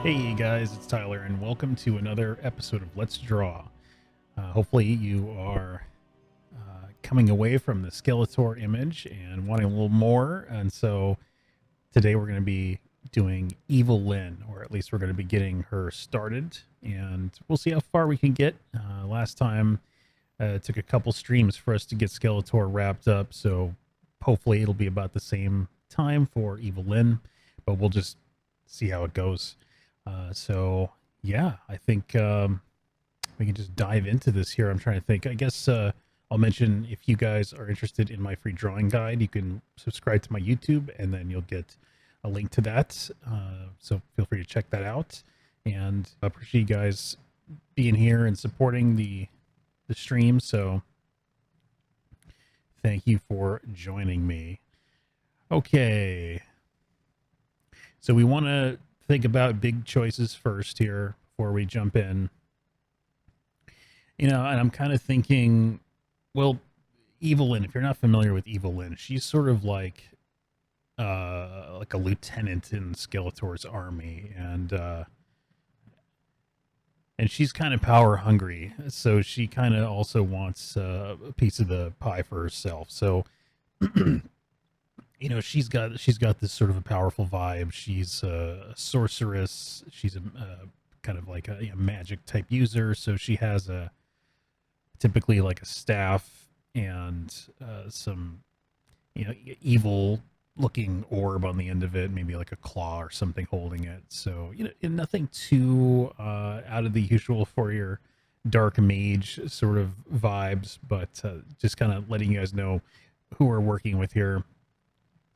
Hey guys, it's Tyler, and welcome to another episode of Let's Draw. Hopefully, you are coming away from the Skeletor image and wanting a little more. And so, today we're going to be doing Evil Lyn, or at least we're going to be getting her started, and we'll see how far we can get. Last time, it took a couple streams for us to get Skeletor wrapped up, so hopefully, it'll be about the same time for Evil Lyn, but we'll just see how it goes. So yeah, I think we can just dive into this here. I'm trying to think. I guess I'll mention, if you guys are interested in my free drawing guide, you can subscribe to my YouTube, and then you'll get a link to that. So feel free to check that out. And I appreciate you guys being here and supporting the stream. So thank you for joining me. Okay. So we want to think about big choices first here before we jump in. And I'm kind of thinking, well, Evil Lyn, if you're not familiar with Evil Lyn, she's sort of like a lieutenant in Skeletor's army, and she's kind of power hungry, so she kind of also wants a piece of the pie for herself. So she's got this sort of a powerful vibe. She's a sorceress. She's a kind of like a magic type user. So she has typically like a staff and some evil looking orb on the end of it, maybe like a claw or something holding it. So nothing too out of the usual for your dark mage sort of vibes, but just kind of letting you guys know who we're working with here.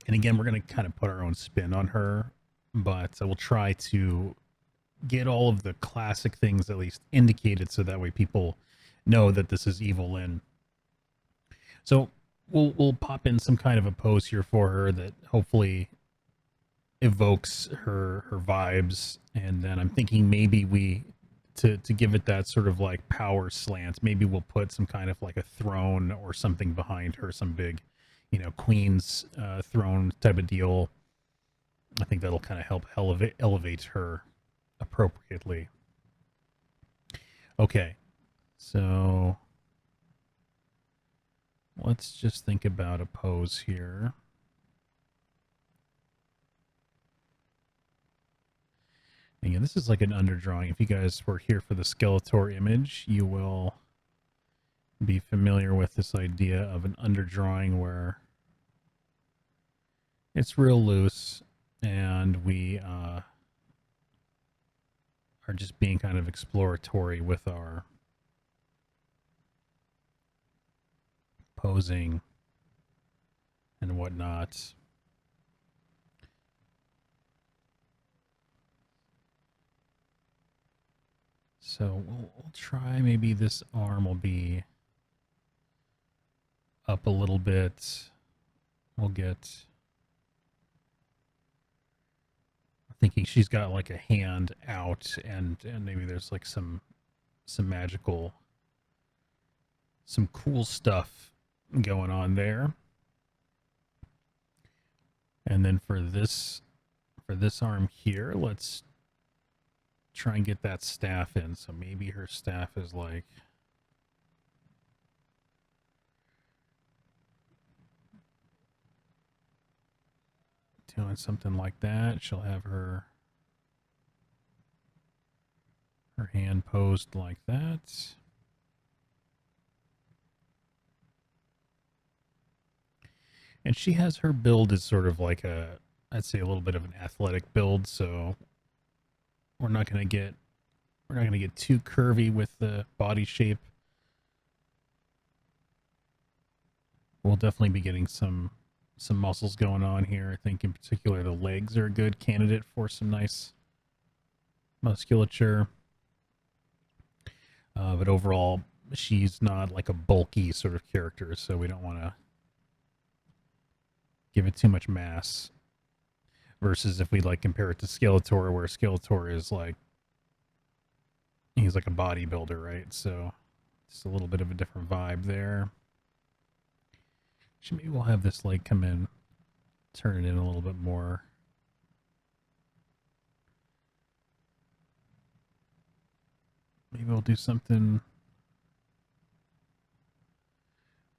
And again, we're going to kind of put our own spin on her, but we'll try to get all of the classic things at least indicated, so that way people know that this is Evil Lyn. So we'll pop in some kind of a pose here for her that hopefully evokes her vibes. And then I'm thinking maybe to give it that sort of like power slant, maybe we'll put some kind of like a throne or something behind her, some big queen's throne type of deal. I think that'll kind of help elevate her appropriately. Okay, so let's just think about a pose here. Again, this is like an underdrawing. If you guys were here for the Skeletor image, you will be familiar with this idea of an underdrawing where it's real loose, and we are just being kind of exploratory with our posing and whatnot. So we'll try, maybe this arm will be up a little bit. We'll get, thinking she's got like a hand out, and maybe there's like some magical, some cool stuff going on there. And then for this arm here, let's try and get that staff in. So maybe her staff is like doing something like that. She'll have her hand posed like that. And she has her build is sort of like I'd say a little bit of an athletic build, so we're not going to get too curvy with the body shape. We'll definitely be getting some muscles going on here. I think in particular the legs are a good candidate for some nice musculature. But overall, she's not like a bulky sort of character, so we don't want to give it too much mass. Versus if we like compare it to Skeletor, where Skeletor is like, he's like a bodybuilder, right? So it's a little bit of a different vibe there. Maybe we'll have this leg come in, turn it in a little bit more. Maybe we'll do something.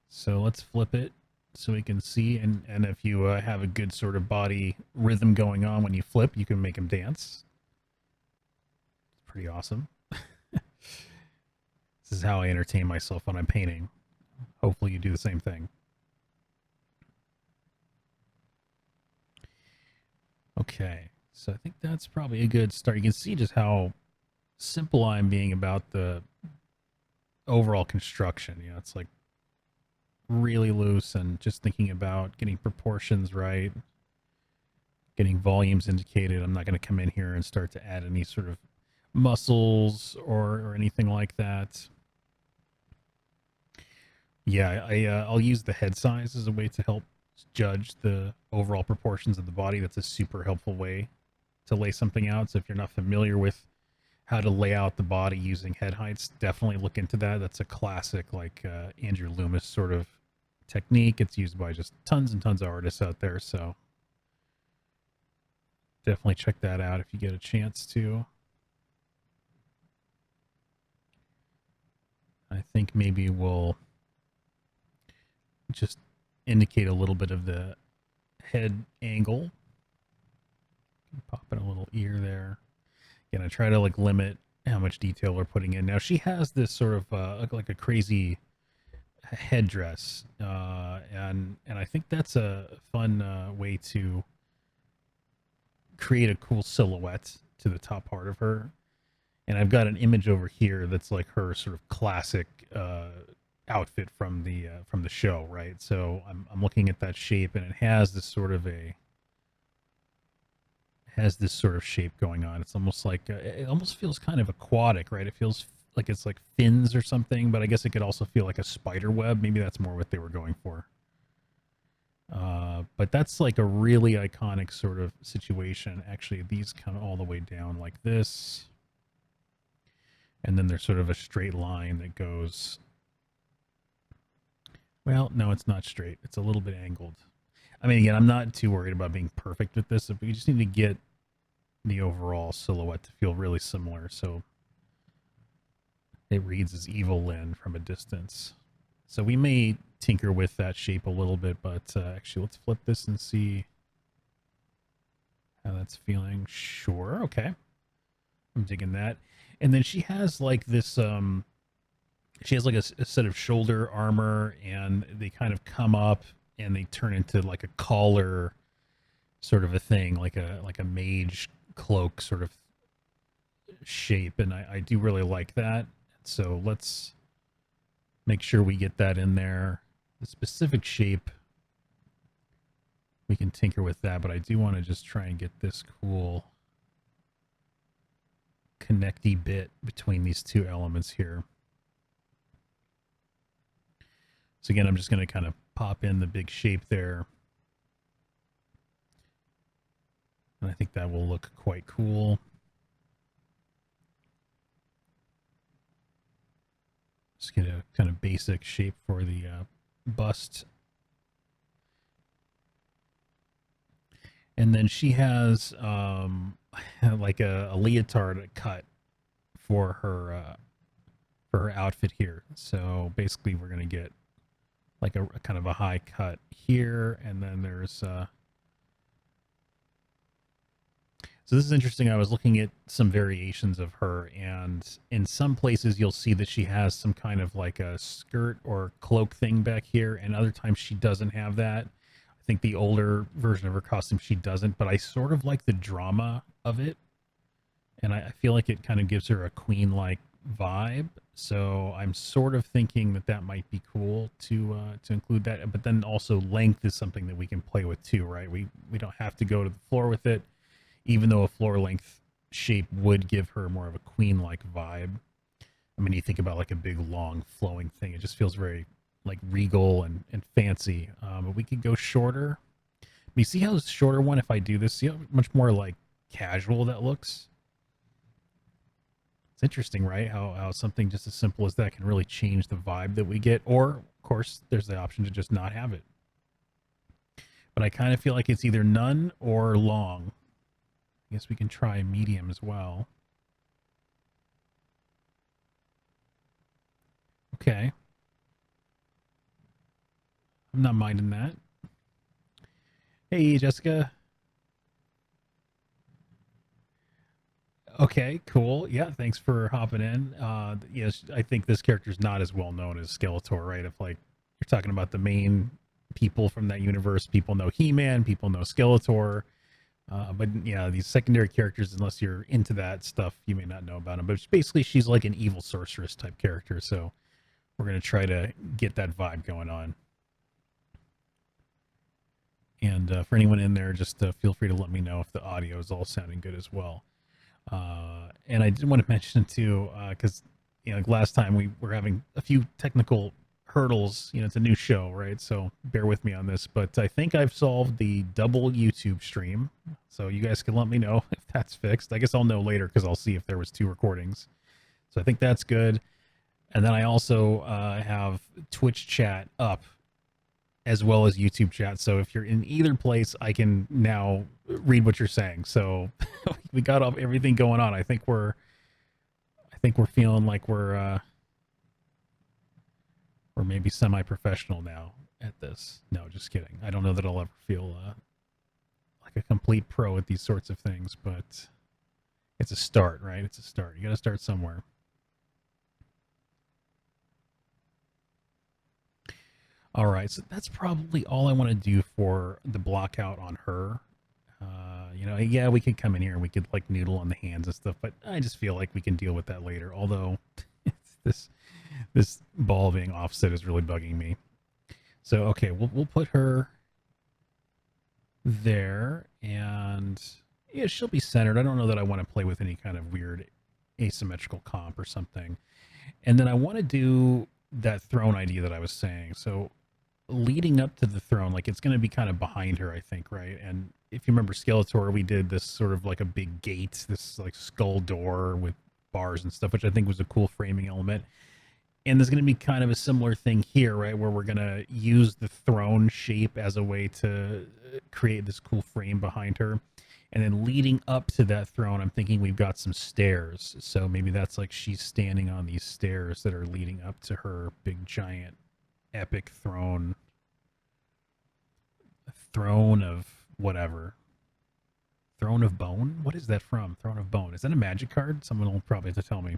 So let's flip it so we can see. And if you have a good sort of body rhythm going on when you flip, you can make them dance. It's pretty awesome. This is how I entertain myself when I'm painting. Hopefully you do the same thing. Okay, so I think that's probably a good start. You can see just how simple I'm being about the overall construction. You know, it's like really loose and just thinking about getting proportions right, getting volumes indicated. I'm not going to come in here and start to add any sort of muscles or anything like that. Yeah, I'll use the head size as a way to help judge the overall proportions of the body. That's a super helpful way to lay something out. So if you're not familiar with how to lay out the body using head heights, definitely look into that. That's a classic, like Andrew Loomis sort of technique. It's used by just tons and tons of artists out there. So definitely check that out if you get a chance to. I think maybe we'll just indicate a little bit of the head angle. Pop in a little ear there. Again, I try to like limit how much detail we're putting in. Now she has this sort of like a crazy headdress, and I think that's a fun way to create a cool silhouette to the top part of her. And I've got an image over here that's like her sort of classic outfit from the show, right? So I'm looking at that shape, and it has this sort of shape going on. It's almost like it almost feels kind of aquatic, right? It feels like it's like fins or something, but I guess it could also feel like a spider web. Maybe that's more what they were going for. But that's like a really iconic sort of situation. Actually, these come all the way down like this. And then there's sort of a straight line that goes. Well, no, it's not straight. It's a little bit angled. I mean, again, I'm not too worried about being perfect with this. But we just need to get the overall silhouette to feel really similar. So it reads as Evil Lyn from a distance. So we may tinker with that shape a little bit, but actually let's flip this and see how that's feeling. Sure, okay. I'm digging that. And then she has like this, she has like a set of shoulder armor, and they kind of come up and they turn into like a collar sort of a thing, like a mage cloak sort of shape. And I do really like that. So let's make sure we get that in there. The specific shape, we can tinker with that, but I do want to just try and get this cool connecty bit between these two elements here. So again, I'm just going to kind of pop in the big shape there. And I think that will look quite cool. Just get a kind of basic shape for the bust. And then she has like a leotard cut for her outfit here. So basically we're going to get like a kind of a high cut here, and then there's so this is interesting. I was looking at some variations of her, and in some places you'll see that she has some kind of like a skirt or cloak thing back here, and other times she doesn't have that. I think the older version of her costume she doesn't, but I sort of like the drama of it, and I feel like it kind of gives her a queen-like vibe. So I'm sort of thinking that that might be cool to include that. But then also length is something that we can play with too, right? We don't have to go to the floor with it, even though a floor length shape would give her more of a queen-like vibe. I mean, you think about like a big, long, flowing thing. It just feels very like regal and fancy. But we could go shorter. But you see how the shorter one, if I do this, see how much more like casual that looks? It's interesting, right? How something just as simple as that can really change the vibe that we get. Or, of course, there's the option to just not have it. But I kind of feel like it's either none or long. I guess we can try medium as well. Okay. I'm not minding that. Hey, Jessica. Okay, cool. Yeah, thanks for hopping in. Yes, I think this character's not as well known as Skeletor, right? If like you're talking about the main people from that universe, people know He-Man, people know Skeletor. But yeah, these secondary characters, unless you're into that stuff, you may not know about them. But basically, she's like an evil sorceress type character. So we're gonna try to get that vibe going on. And for anyone in there, just feel free to let me know if the audio is all sounding good as well. And I did want to mention too, because like last time we were having a few technical hurdles. It's a new show, right? So bear with me on this. But I think I've solved the double YouTube stream, so you guys can let me know if that's fixed. I guess I'll know later because I'll see if there was two recordings. So I think that's good. And then I also have Twitch chat up as well as YouTube chat. So if you're in either place, I can now read what you're saying. So we got everything going on. I think we're feeling like we're maybe semi-professional now at this. No, just kidding. I don't know that I'll ever feel like a complete pro at these sorts of things, but it's a start, right? It's a start. You got to start somewhere. All right, so that's probably all I want to do for the block out on her. Yeah, we could come in here and we could like noodle on the hands and stuff, but I just feel like we can deal with that later. Although this ball being offset is really bugging me. So okay, we'll put her there, and yeah, she'll be centered. I don't know that I want to play with any kind of weird asymmetrical comp or something. And then I want to do that throne idea that I was saying. So leading up to the throne, like it's going to be kind of behind her, I think, right? And if you remember Skeletor, we did this sort of like a big gate, this like skull door with bars and stuff, which I think was a cool framing element. And there's going to be kind of a similar thing here, right? Where we're going to use the throne shape as a way to create this cool frame behind her. And then leading up to that throne, I'm thinking we've got some stairs. So maybe that's like she's standing on these stairs that are leading up to her big giant epic throne of whatever. Throne of Bone? What is that from? Throne of Bone. Is that a magic card? Someone will probably have to tell me.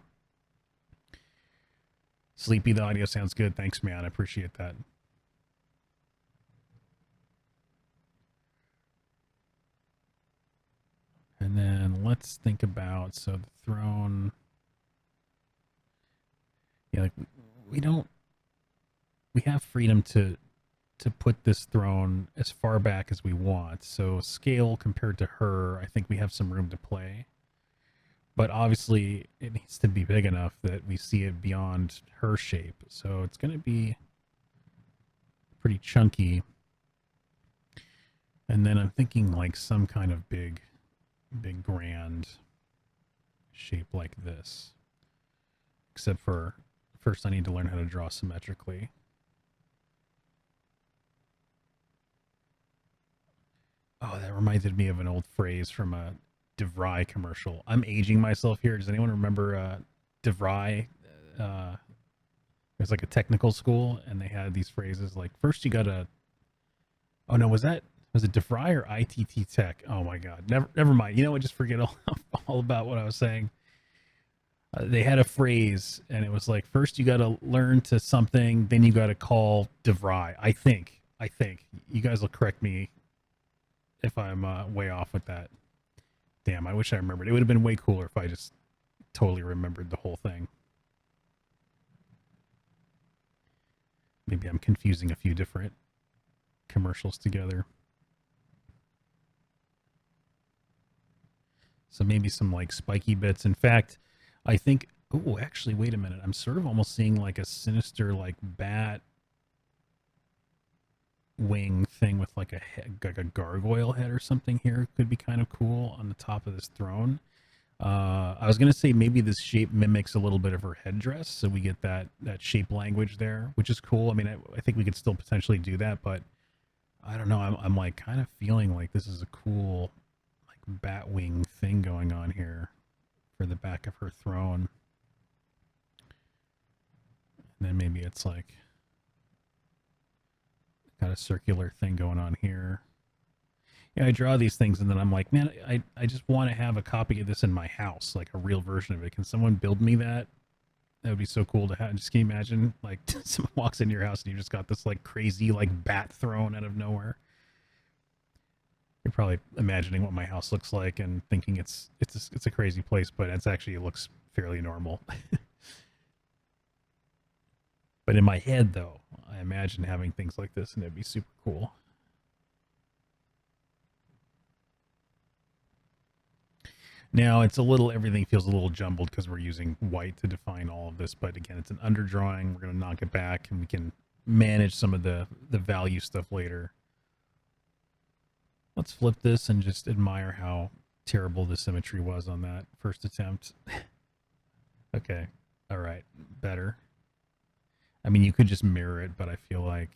Sleepy, the audio sounds good. Thanks, man. I appreciate that. And then let's think about, so the throne. Yeah, like we have freedom to put this throne as far back as we want. So scale compared to her, I think we have some room to play. But obviously it needs to be big enough that we see it beyond her shape. So it's going to be pretty chunky. And then I'm thinking like some kind of big grand shape like this. Except for first I need to learn how to draw symmetrically. Oh, that reminded me of an old phrase from a DeVry commercial. I'm aging myself here. Does anyone remember DeVry? It was like a technical school, and they had these phrases like, first you gotta. Oh no, was it DeVry or ITT Tech? Oh my God, never mind. You know what? Just forget all about what I was saying. They had a phrase, and it was like, first you gotta learn to something, then you gotta call DeVry. I think. You guys will correct me if I'm way off with that. Damn, I wish I remembered. It would have been way cooler if I just totally remembered the whole thing. Maybe I'm confusing a few different commercials together. So maybe some like spiky bits. In fact, I think, oh, actually, wait a minute. I'm sort of almost seeing like a sinister like bat wing thing with like a head, like a gargoyle head or something here. Could be kind of cool on the top of this throne. I was gonna say maybe this shape mimics a little bit of her headdress, so we get that shape language there, which is cool. I mean, I think we could still potentially do that, but I don't know. I'm like kind of feeling like this is a cool like bat wing thing going on here for the back of her throne. And And then maybe it's like kind of circular thing going on here. Yeah, I draw these things and then I'm like, man, I just want to have a copy of this in my house, like a real version of it. Can someone build me that? That would be so cool to have. Just can you imagine, like, someone walks into your house and you just got this like crazy like bat thrown out of nowhere. You're probably imagining what my house looks like and thinking it's a crazy place, but it looks fairly normal. But in my head, though, I imagine having things like this, and it'd be super cool. Now everything feels a little jumbled because we're using white to define all of this. But again, it's an underdrawing. We're going to knock it back, and we can manage some of the value stuff later. Let's flip this and just admire how terrible the symmetry was on that first attempt. Okay. All right. Better. I mean, you could just mirror it, but I feel like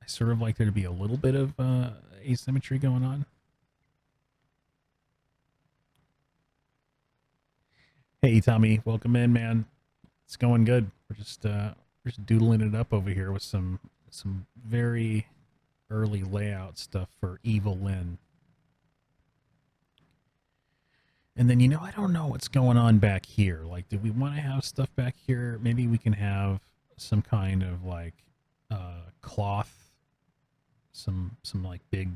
I sort of like there to be a little bit of asymmetry going on. Hey, Tommy, welcome in, man. It's going good. We're just doodling it up over here with some very early layout stuff for Evil Lyn. And then, I don't know what's going on back here. Like, do we want to have stuff back here? Maybe we can have some kind of like cloth, some like big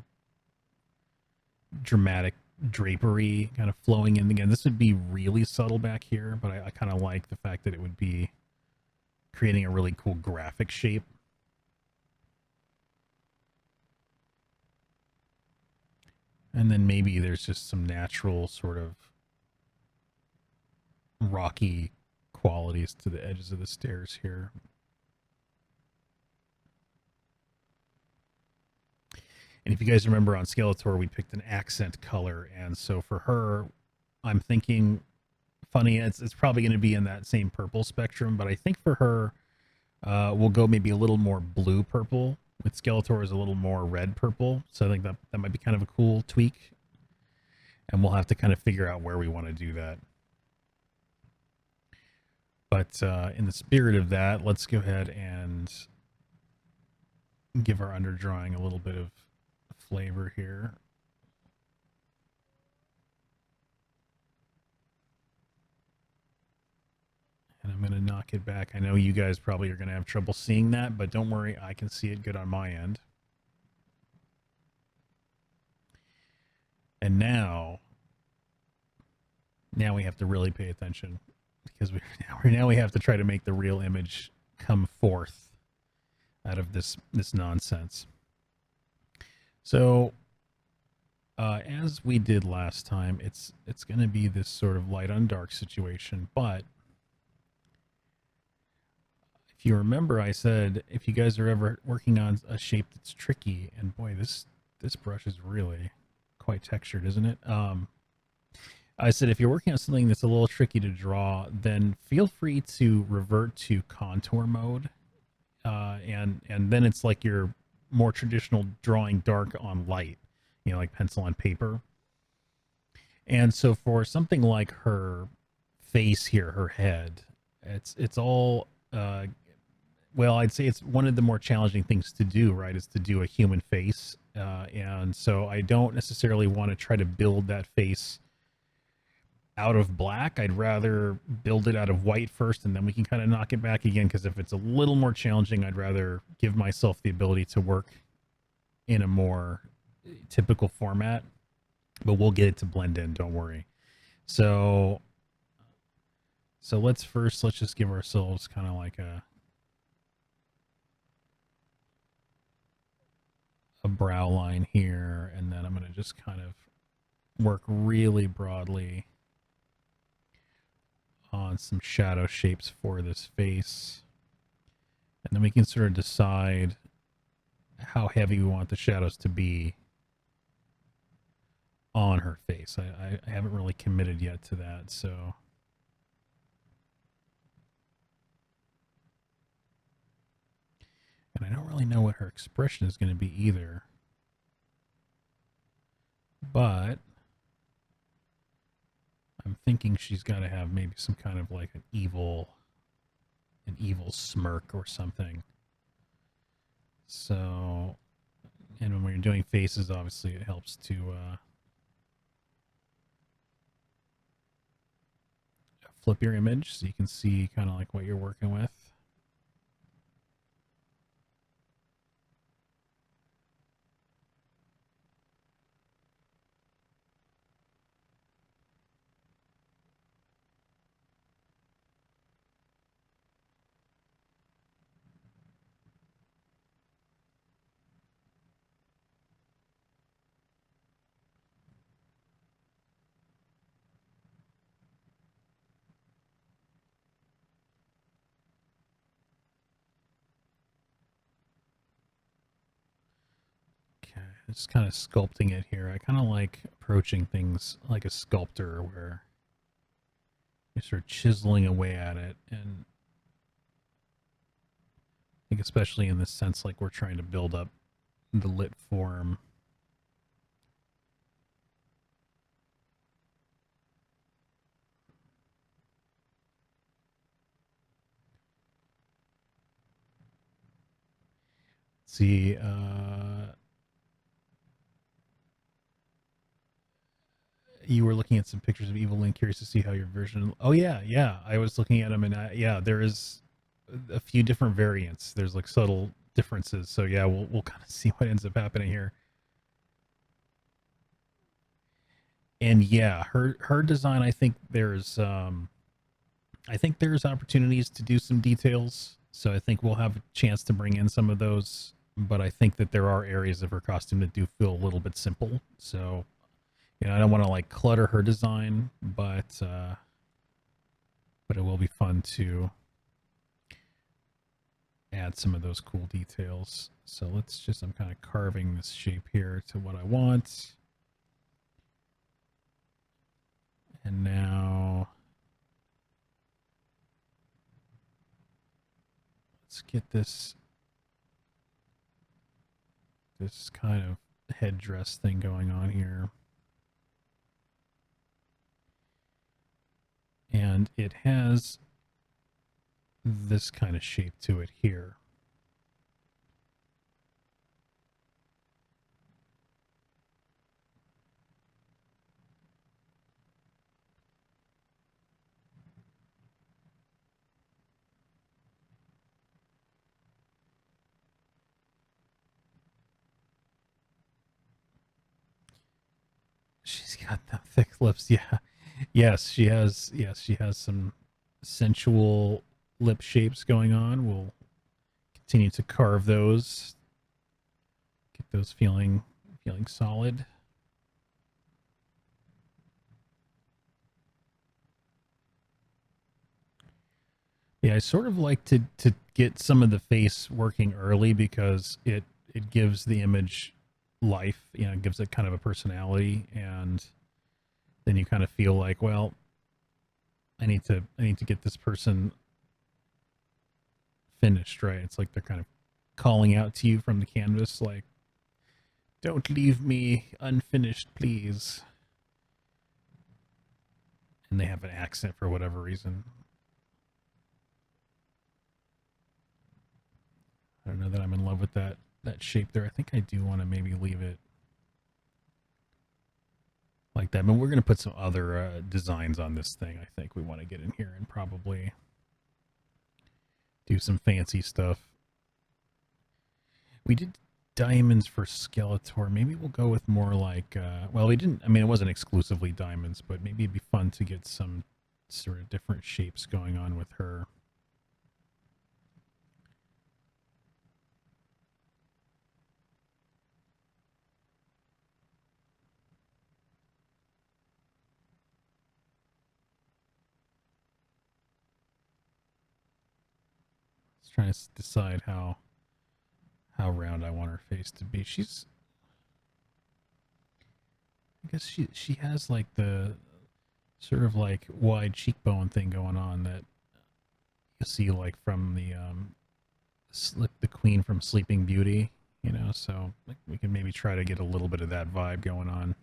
dramatic drapery kind of flowing in. Again, this would be really subtle back here, but I kind of like the fact that it would be creating a really cool graphic shape. And then maybe there's just some natural sort of rocky qualities to the edges of the stairs here. And if you guys remember on Skeletor, we picked an accent color. And so for her, I'm thinking, funny, it's probably going to be in that same purple spectrum, but I think for her, we'll go maybe a little more blue purple. With Skeletor is a little more red purple. So I think that might be kind of a cool tweak. And we'll have to kind of figure out where we want to do that. But in the spirit of that, let's go ahead and give our underdrawing a little bit of flavor here. And I'm going to knock it back. I know you guys probably are going to have trouble seeing that, but don't worry, I can see it good on my end. And now we have to really pay attention because now we have to try to make the real image come forth out of this nonsense. So as we did last time, it's going to be this sort of light on dark situation, but if you remember, I said if you guys are ever working on a shape that's tricky, and boy, this brush is really quite textured, isn't it? I said if you're working on something that's a little tricky to draw, then feel free to revert to contour mode, and then it's like you're more traditional drawing dark on light, like pencil on paper. And so for something like her face here, her head, it's all well, I'd say it's one of the more challenging things to do, right, is to do a human face. And so I don't necessarily want to try to build that face out of black. I'd rather build it out of white first, and then we can kind of knock it back again, because if it's a little more challenging, I'd rather give myself the ability to work in a more typical format. But we'll get it to blend in, don't worry. So let's just give ourselves kind of like a brow line here, and then I'm going to just kind of work really broadly on some shadow shapes for this face. And then we can sort of decide how heavy we want the shadows to be on her face. I haven't really committed yet to that, so and I don't really know what her expression is going to be either, but I'm thinking she's got to have maybe some kind of like an evil an evil smirk or something. So, and when you're doing faces, obviously it helps to flip your image so you can see kind of like what you're working with. Okay, just kind of sculpting it here. I kind of like approaching things like a sculptor where you're sort of chiseling away at it. And I think especially in this sense, like we're trying to build up the lit form. See, you were looking at some pictures of Evil Lyn. Curious to see how your version. Oh yeah, yeah. I was looking at them, and yeah, there is a few different variants. There's like subtle differences. So yeah, we'll kind of see what ends up happening here. And yeah, her design. I think there's opportunities to do some details. So I think we'll have a chance to bring in some of those. But I think that there are areas of her costume that do feel a little bit simple. So I don't want to like clutter her design, but it will be fun to add some of those cool details. So I'm kind of carving this shape here to what I want. And now let's get this kind of headdress thing going on here. And it has this kind of shape to it here. She's got the thick lips. Yeah. Yes, she has. Yes, she has some sensual lip shapes going on. We'll continue to carve those. Get those feeling solid. Yeah, I sort of like to get some of the face working early because it gives the image life, it gives it kind of a personality, and then you kind of feel like, well, I need to get this person finished, right? It's like they're kind of calling out to you from the canvas like, don't leave me unfinished, please. And they have an accent for whatever reason. I don't know that I'm in love with that shape there. I think I do want to maybe leave it like that. But we're going to put some other designs on this thing. I think we want to get in here and probably do some fancy stuff. We did diamonds for Skeletor. Maybe we'll go with more like, well, we didn't, I mean, it wasn't exclusively diamonds, but maybe it'd be fun to get some sort of different shapes going on with her. Trying to decide how round I want her face to be. I guess she has like the sort of like wide cheekbone thing going on that you see like from the the Queen from Sleeping Beauty, so like we can maybe try to get a little bit of that vibe going on.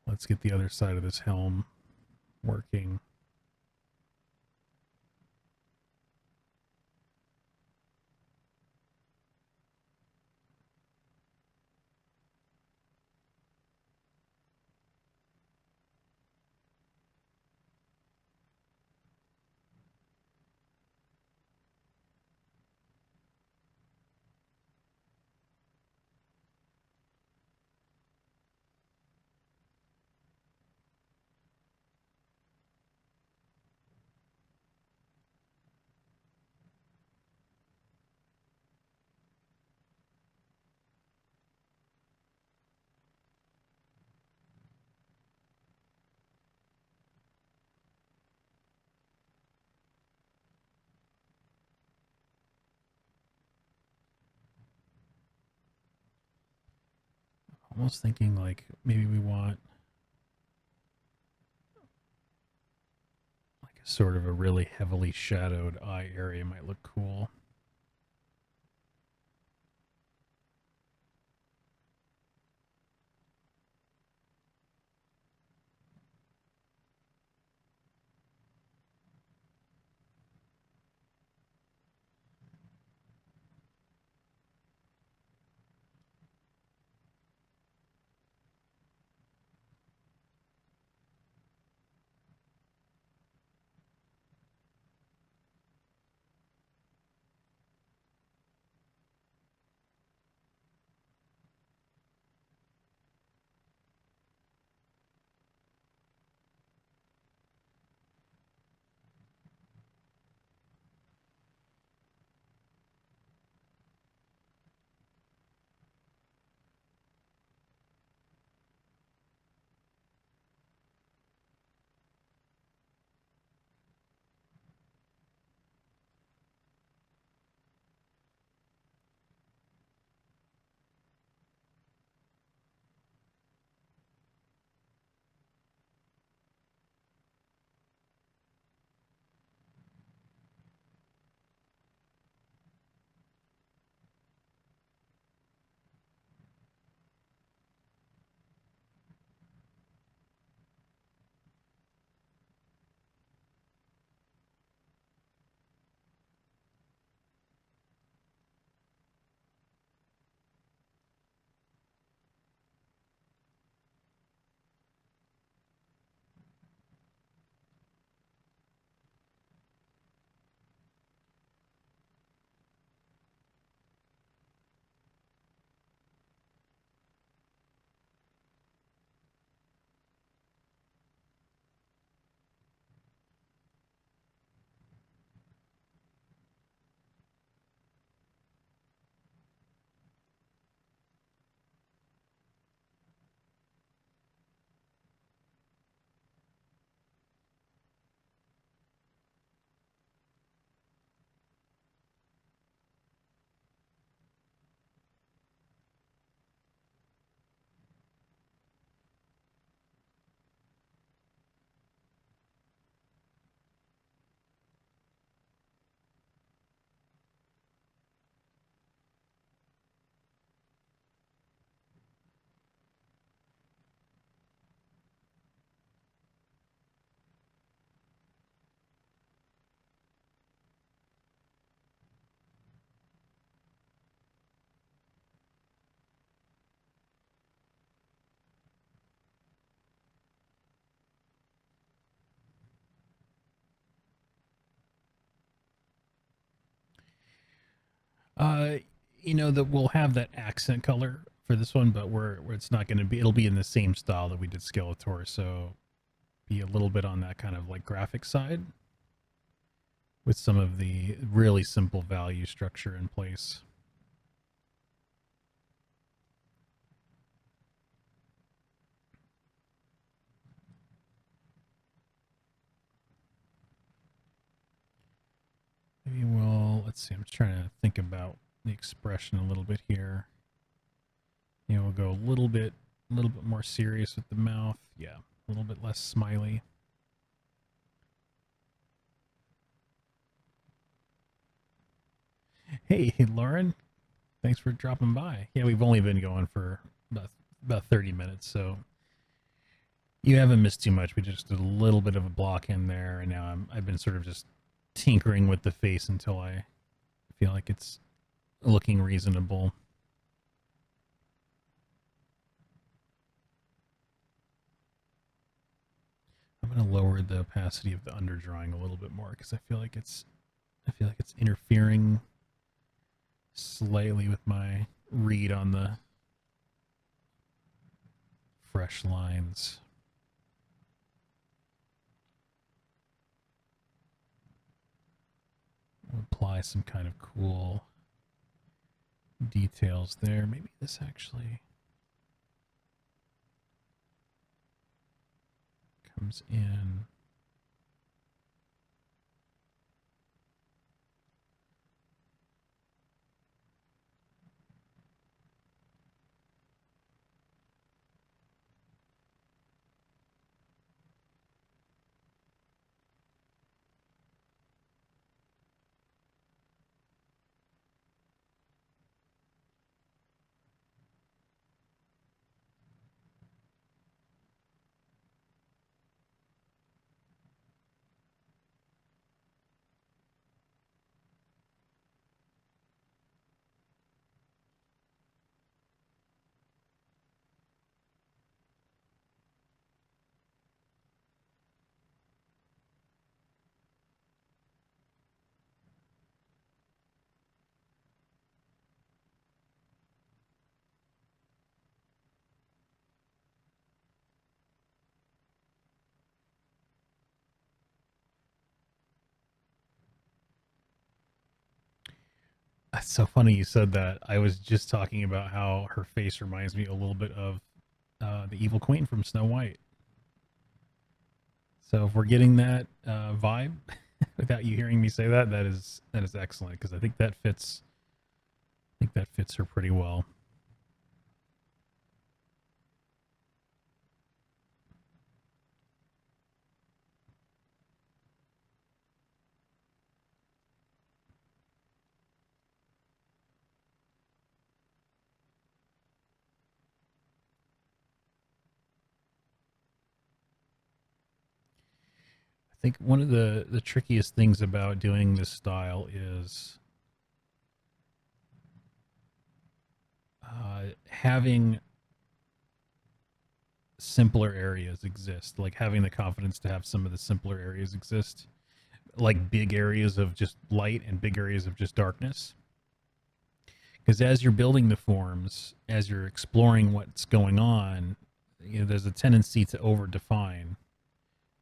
Let's get the other side of this helm working. almost thinking like maybe we want like a sort of a really heavily shadowed eye area might look cool. Uh, you know that we'll have that accent color for this one, but we're it's not going to be. It'll be in the same style that we did Skeletor, so be a little bit on that kind of like graphic side with some of the really simple value structure in place. Maybe we'll, let's see, I'm trying to think about the expression a little bit here. You know, we'll go a little bit more serious with the mouth. Yeah, a little bit less smiley. Hey, Lauren, thanks for dropping by. Yeah, we've only been going for about 30 minutes, so you haven't missed too much. We just did a little bit of a block in there, and now I've been sort of just tinkering with the face until I feel like it's looking reasonable. I'm going to lower the opacity of the underdrawing a little bit more because I feel like it's interfering slightly with my read on the fresh lines. I'll apply some kind of cool details there. Maybe this actually comes in. It's so funny you said that. I was just talking about how her face reminds me a little bit of the Evil Queen from Snow White. So if we're getting that vibe without you hearing me say that, that is excellent because I think that fits. I think that fits her pretty well. I think one of the trickiest things about doing this style is having simpler areas exist, like having the confidence to have some of the simpler areas exist, like big areas of just light and big areas of just darkness. Because as you're building the forms, as you're exploring what's going on, there's a tendency to over define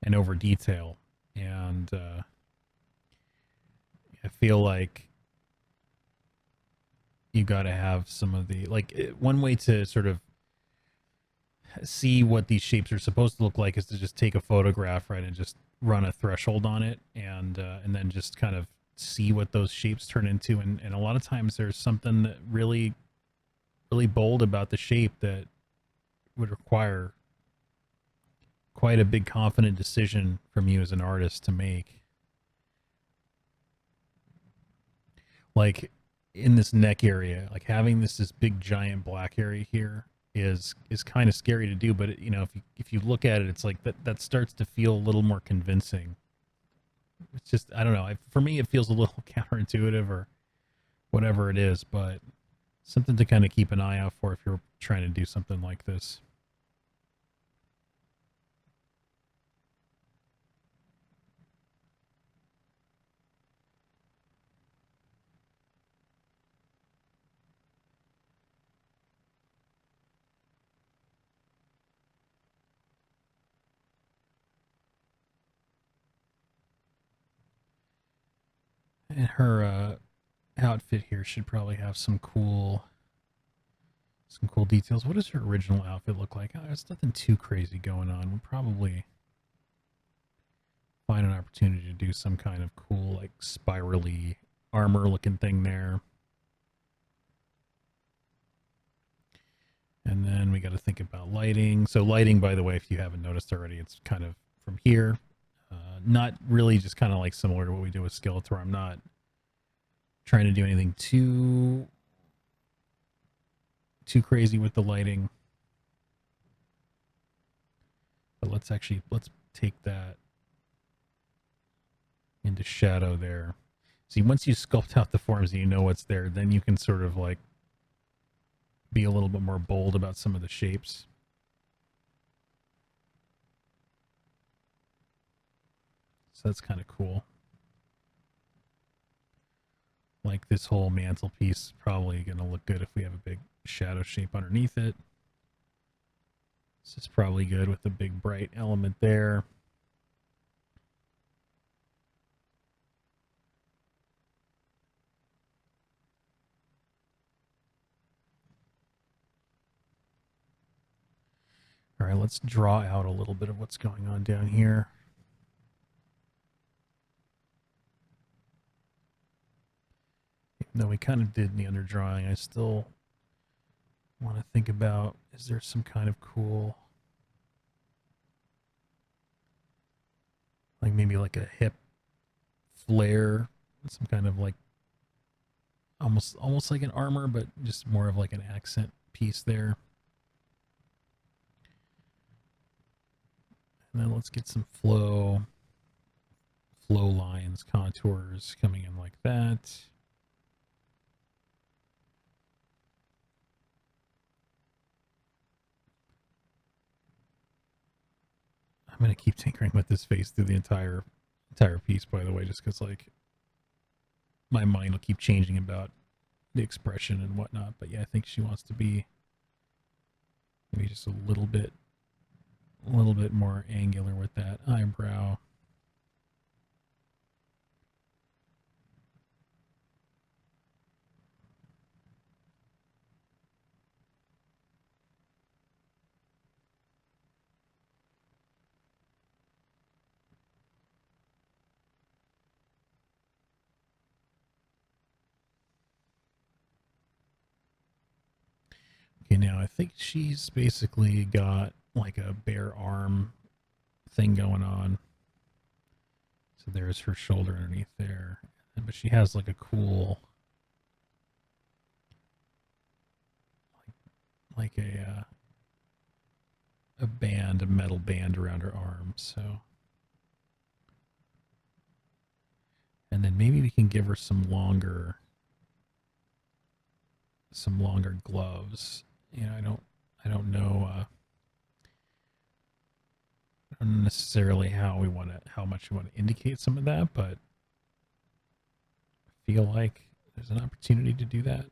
and over detail. And I feel like you got to have some of the, like, one way to sort of see what these shapes are supposed to look like is to just take a photograph, right, and just run a threshold on it, and then just kind of see what those shapes turn into. And a lot of times there's something that really bold about the shape that would require quite a big confident decision from you as an artist to make. Like in this neck area, like having this big giant black area here is kind of scary to do, but if you look at it, it's like that starts to feel a little more convincing. It's just, I don't know, for me it feels a little counterintuitive or whatever it is, but something to kind of keep an eye out for if you're trying to do something like this. And her outfit here should probably have some cool details. What does her original outfit look like? There's nothing too crazy going on. We'll probably find an opportunity to do some kind of cool, like, spirally armor looking thing there. And then we got to think about lighting. So lighting, by the way, if you haven't noticed already, it's kind of from here. Not really, just kind of like similar to what we do with Skeletor. I'm not trying to do anything too crazy with the lighting. But let's take that into shadow there. See, once you sculpt out the forms and you know what's there, then you can sort of like be a little bit more bold about some of the shapes. So that's kind of cool. Like this whole mantelpiece is probably going to look good if we have a big shadow shape underneath it. This is probably good with the big bright element there. All right, let's draw out a little bit of what's going on down here. Even though we kind of did in the underdrawing, I still want to think about, is there some kind of cool, like maybe like a hip flare, some kind of like almost like an armor, but just more of like an accent piece there. And then let's get some flow lines, contours coming in like that. I'm going to keep tinkering with this face through the entire piece, by the way, just because, like, my mind will keep changing about the expression and whatnot. But yeah, I think she wants to be maybe just a little bit more angular with that eyebrow. Okay, now I think she's basically got like a bare arm thing going on. So there's her shoulder underneath there. But she has like a cool, like a band, a metal band around her arm. So, and then maybe we can give her some longer gloves. You know, I don't know, I don't know necessarily how much we want to indicate some of that, but I feel like there's an opportunity to do that.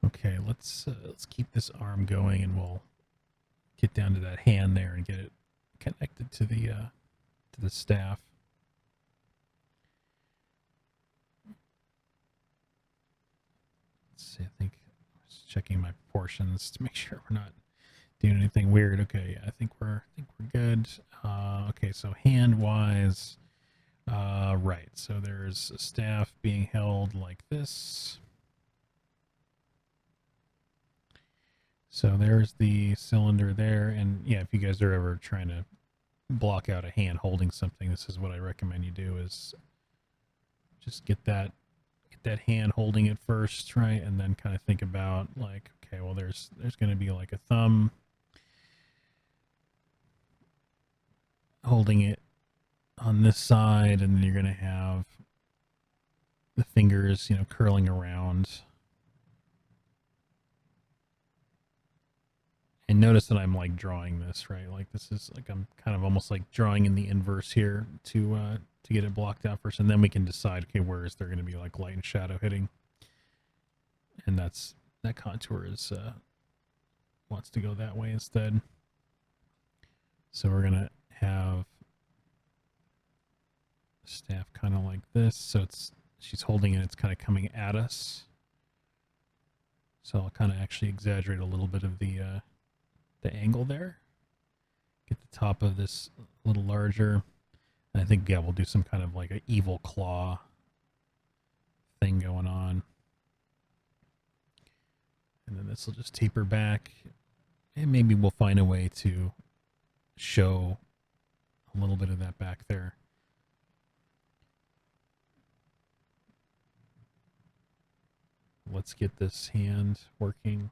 Okay, let's keep this arm going, and we'll get down to that hand there and get it connected to the staff. Let's see. I think I was checking my proportions to make sure we're not doing anything weird. Okay, I think we're good. Okay, so hand wise, right. So there's a staff being held like this. So there's the cylinder there, and yeah, if you guys are ever trying to block out a hand holding something, this is what I recommend you do: is just get that hand holding it first, right, and then kind of think about like, okay, well, there's going to be like a thumb holding it on this side, and then you're going to have the fingers, you know, curling around. And notice that I'm like drawing this, right? Like this is like I'm kind of almost like drawing in the inverse here to get it blocked out first, and then we can decide, okay, where is there going to be like light and shadow hitting, and that contour is wants to go that way instead. So we're gonna have staff kind of like this. So she's holding it, it's kind of coming at us. So I'll kind of actually exaggerate a little bit of the angle there. Get the top of this a little larger. And I think, yeah, we'll do some kind of like an evil claw thing going on. And then this will just taper back. And maybe we'll find a way to show a little bit of that back there. Let's get this hand working.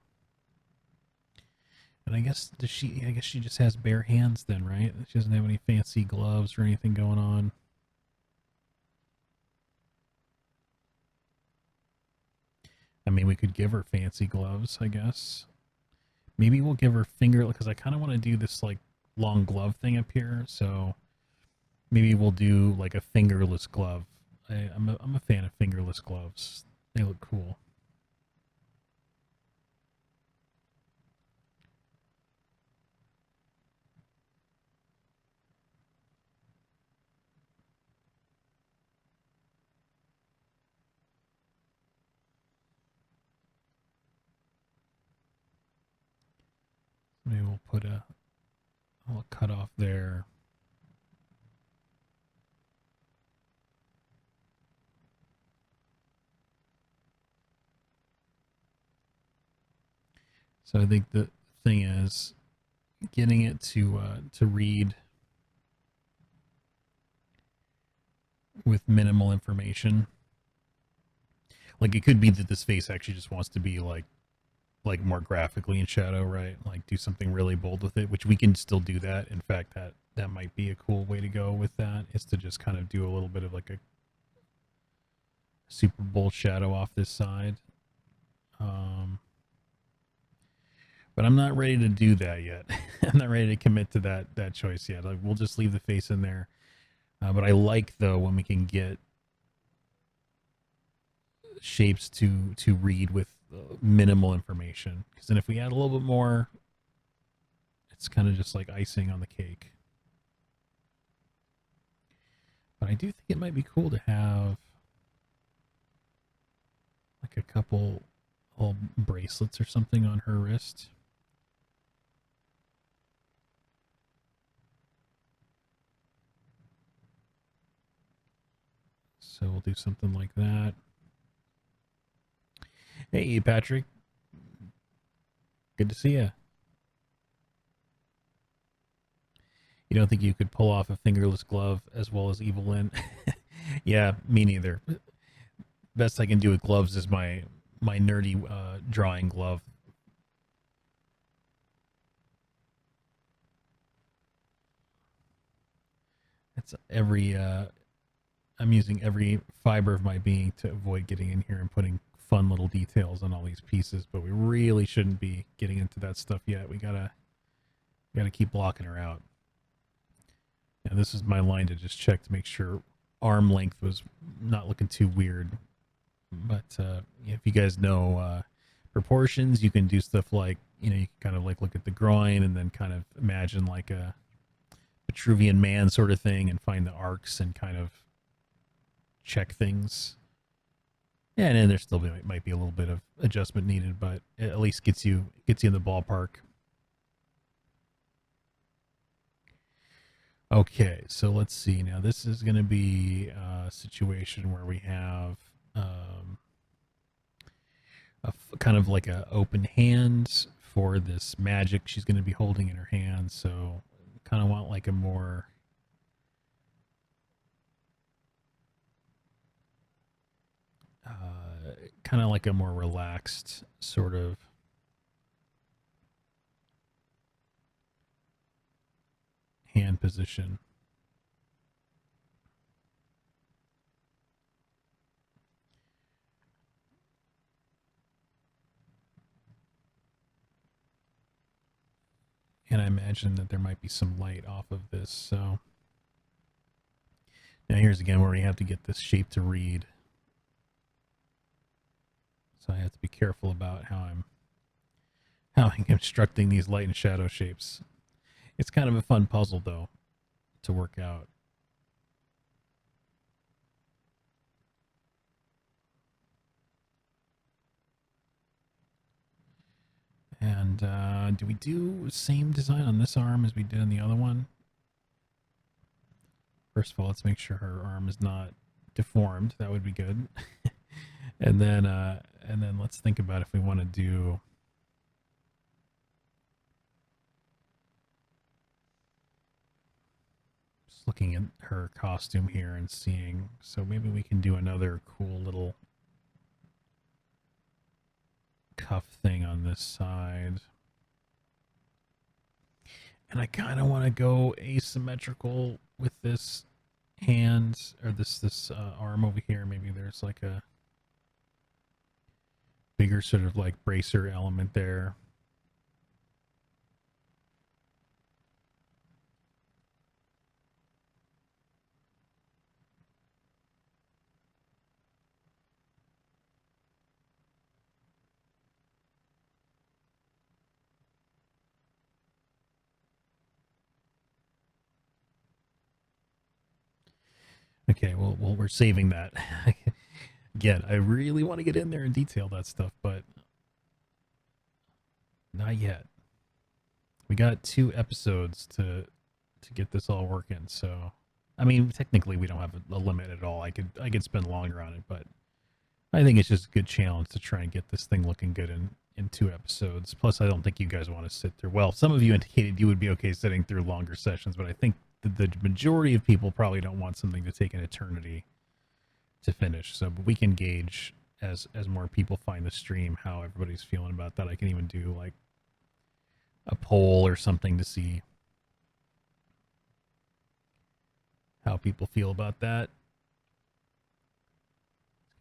And I guess she just has bare hands then, right? She doesn't have any fancy gloves or anything going on. I mean, we could give her fancy gloves, I guess. Maybe we'll give her finger, because I kind of want to do this like long glove thing up here. So maybe we'll do like a fingerless glove. I'm a fan of fingerless gloves. They look cool. maybe we'll put a cut off there. So I think the thing is getting it to read with minimal information. Like, it could be that this face actually just wants to be like more graphically in shadow, right? Like, do something really bold with it, which we can still do that. In fact, that might be a cool way to go with that, is to just kind of do a little bit of like a super bold shadow off this side. But I'm not ready to do that yet. I'm not ready to commit to that choice yet. Like, we'll just leave the face in there. But I like, though, when we can get shapes to read with minimal information, because then if we add a little bit more, it's kind of just like icing on the cake. But I do think it might be cool to have like a couple little bracelets or something on her wrist. So we'll do something like that. Hey, Patrick. Good to see you. You don't think you could pull off a fingerless glove as well as Evil Lyn? Yeah, me neither. Best I can do with gloves is my nerdy drawing glove. It's I'm using every fiber of my being to avoid getting in here and putting fun little details on all these pieces, but we really shouldn't be getting into that stuff yet. We gotta keep blocking her out. And this is my line to just check to make sure arm length was not looking too weird. But if you guys know proportions, you can do stuff like, you can kind of like look at the groin and then kind of imagine like a Vitruvian Man sort of thing and find the arcs and kind of check things. Yeah, and then there still might be a little bit of adjustment needed, but it at least gets you in the ballpark. Okay, so let's see. Now this is going to be a situation where we have kind of like a open hand for this magic she's going to be holding in her hand. So kind of want like a more kind of like a more relaxed sort of hand position. And I imagine that there might be some light off of this. So now here's again where we have to get this shape to read. So I have to be careful about how I'm constructing these light and shadow shapes. It's kind of a fun puzzle, though, to work out. And do we do same design on this arm as we did on the other one? First of all, let's make sure her arm is not deformed. That would be good. And then let's think about if we want to do just looking at her costume here and seeing, so maybe we can do another cool little cuff thing on this side. And I kind of want to go asymmetrical with this hand, or this arm over here. Maybe there's like a bigger sort of like bracer element there. Okay, well, we're saving that. Again, I really want to get in there and detail that stuff, but not yet. We got 2 episodes to get this all working. So, I mean, technically we don't have a limit at all. I could spend longer on it, but I think it's just a good challenge to try and get this thing looking good in 2 episodes. Plus, I don't think you guys want to sit through. Well, some of you indicated you would be okay sitting through longer sessions, but I think the majority of people probably don't want something to take an eternity to finish. So we can gauge as more people find the stream how everybody's feeling about that. I can even do like a poll or something to see how people feel about that.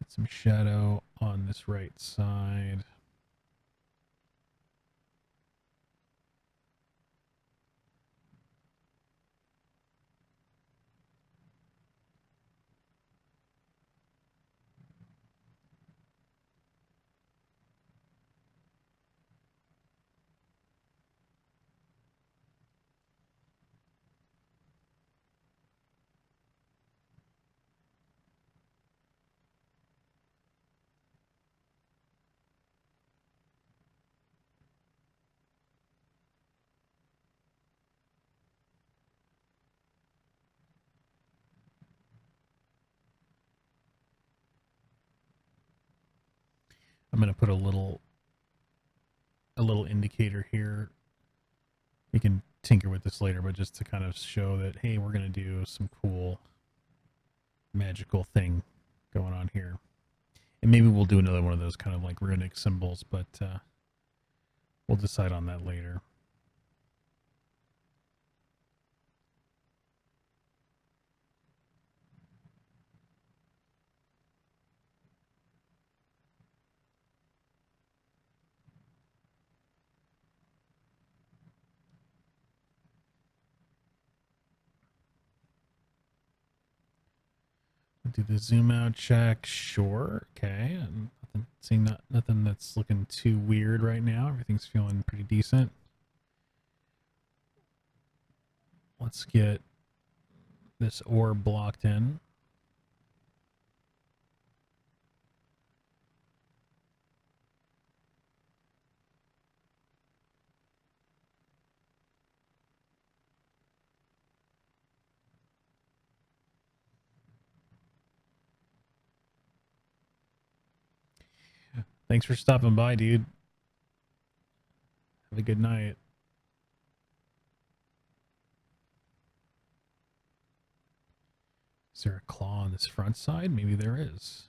Get some shadow on this right side. I'm going to put a little indicator here. We can tinker with this later, but just to kind of show that, hey, we're going to do some cool magical thing going on here. And maybe we'll do another one of those kind of like runic symbols, but we'll decide on that later. Do the zoom out check. Sure. Okay. And nothing that's looking too weird right now. Everything's feeling pretty decent. Let's get this orb blocked in. Thanks for stopping by, dude. Have a good night. Is there a claw on this front side? Maybe there is.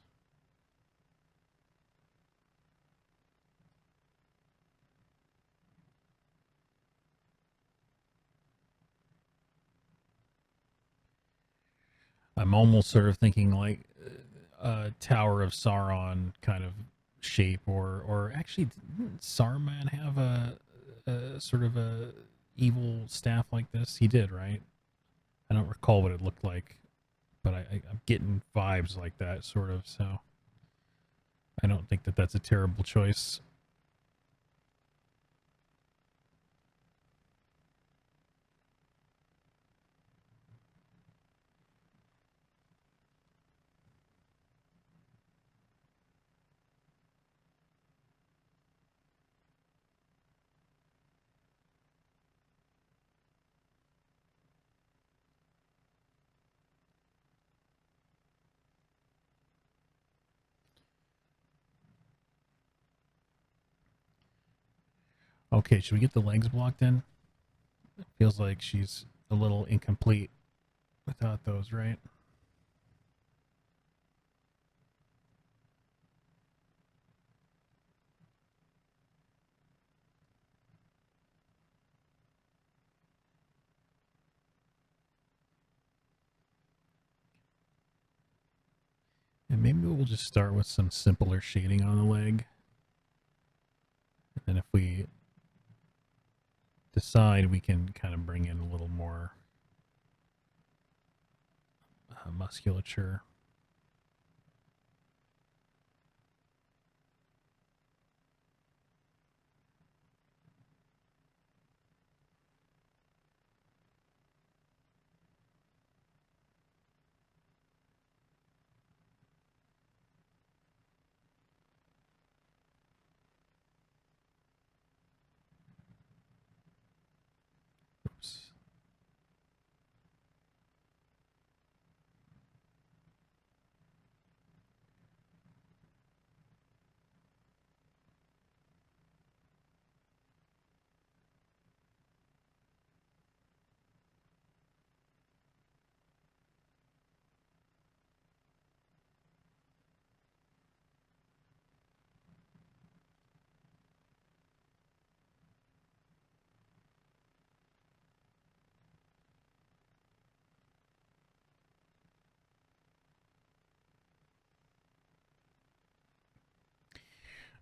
I'm almost sort of thinking like a Tower of Sauron kind of shape, or actually, didn't Saruman have a sort of a evil staff like this? He did, right? I don't recall what it looked like, but I'm getting vibes like that, sort of, so I don't think that that's a terrible choice. Okay, should we get the legs blocked in? It feels like she's a little incomplete without those, right? And maybe we'll just start with some simpler shading on the leg. And if we decide, we can kind of bring in a little more musculature.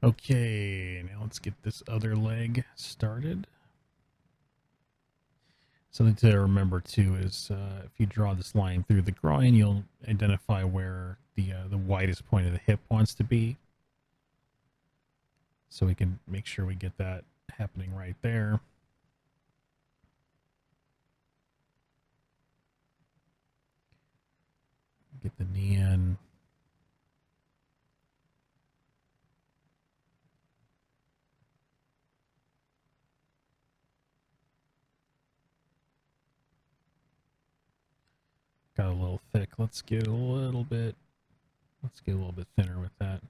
Okay, now let's get this other leg started. Something to remember too is if you draw this line through the groin, you'll identify where the widest point of the hip wants to be. So we can make sure we get that happening right there. Get the knee in. Got a little thick. Let's get a little bit thinner with that.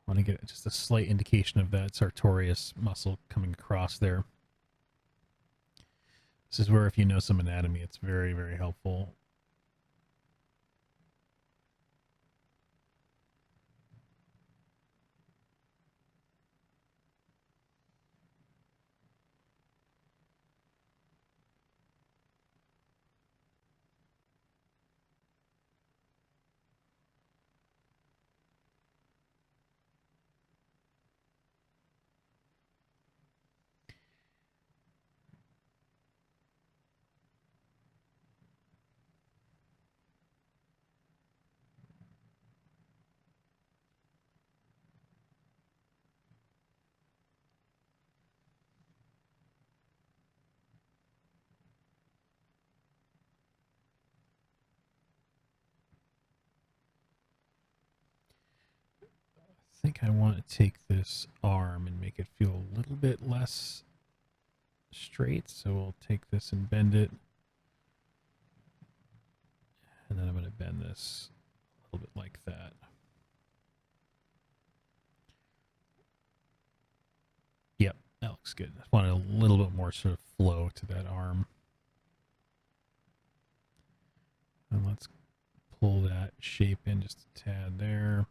I want to get just a slight indication of that sartorius muscle coming across there. This is where, if you know some anatomy, it's very, very helpful. I think I want to take this arm and make it feel a little bit less straight. So we'll take this and bend it. And then I'm going to bend this a little bit like that. Yep, that looks good. I wanted a little bit more sort of flow to that arm. And let's pull that shape in just a tad there.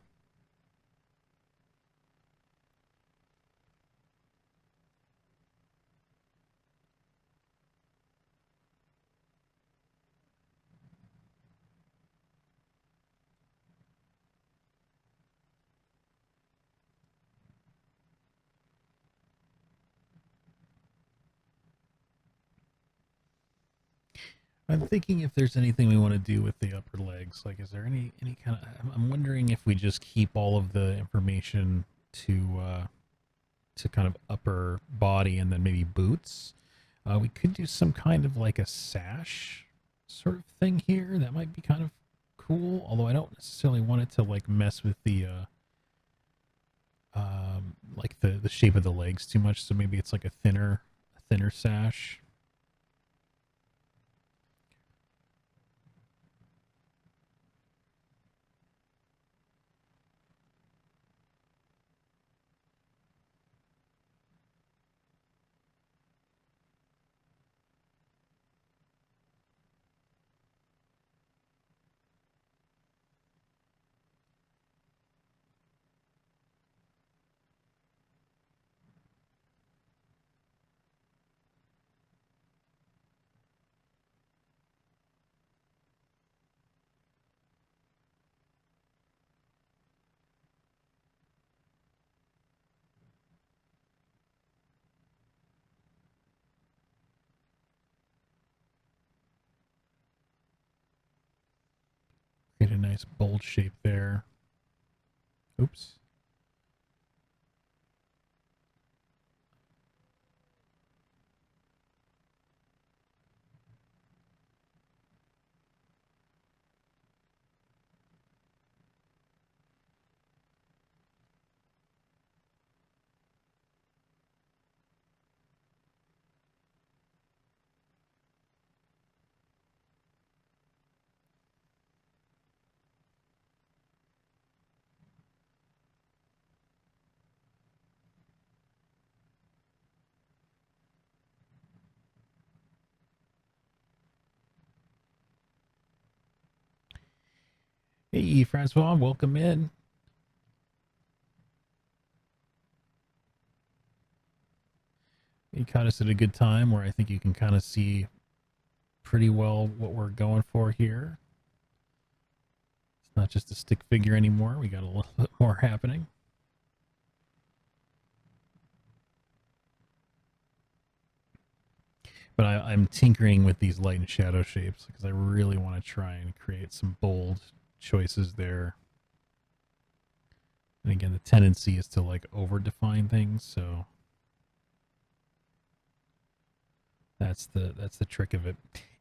I'm thinking if there's anything we want to do with the upper legs. Like, is there any kind of? I'm wondering if we just keep all of the information to kind of upper body and then maybe boots. We could do some kind of like a sash sort of thing here. That might be kind of cool. Although I don't necessarily want it to like mess with the like the shape of the legs too much. So maybe it's like a thinner sash. Get a nice bold shape there. Oops. Hey, Francois, welcome in. You caught us at a good time where I think you can kind of see pretty well what we're going for here. Not just a stick figure anymore. We got a little bit more happening. But I'm tinkering with these light and shadow shapes because I really want to try and create some bold choices there. And again, the tendency is to like over define things, so that's the trick of it.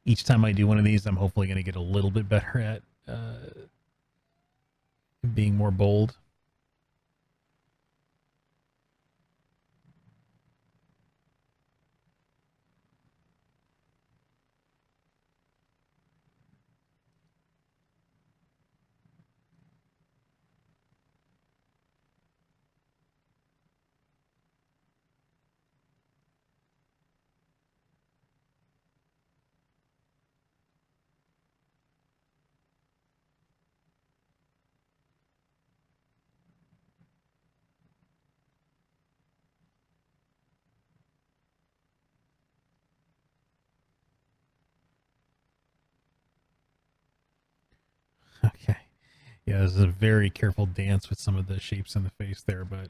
Each time I do one of these, I'm hopefully going to get a little bit better at being more bold. Okay. Yeah, this is a very careful dance with some of the shapes in the face there, but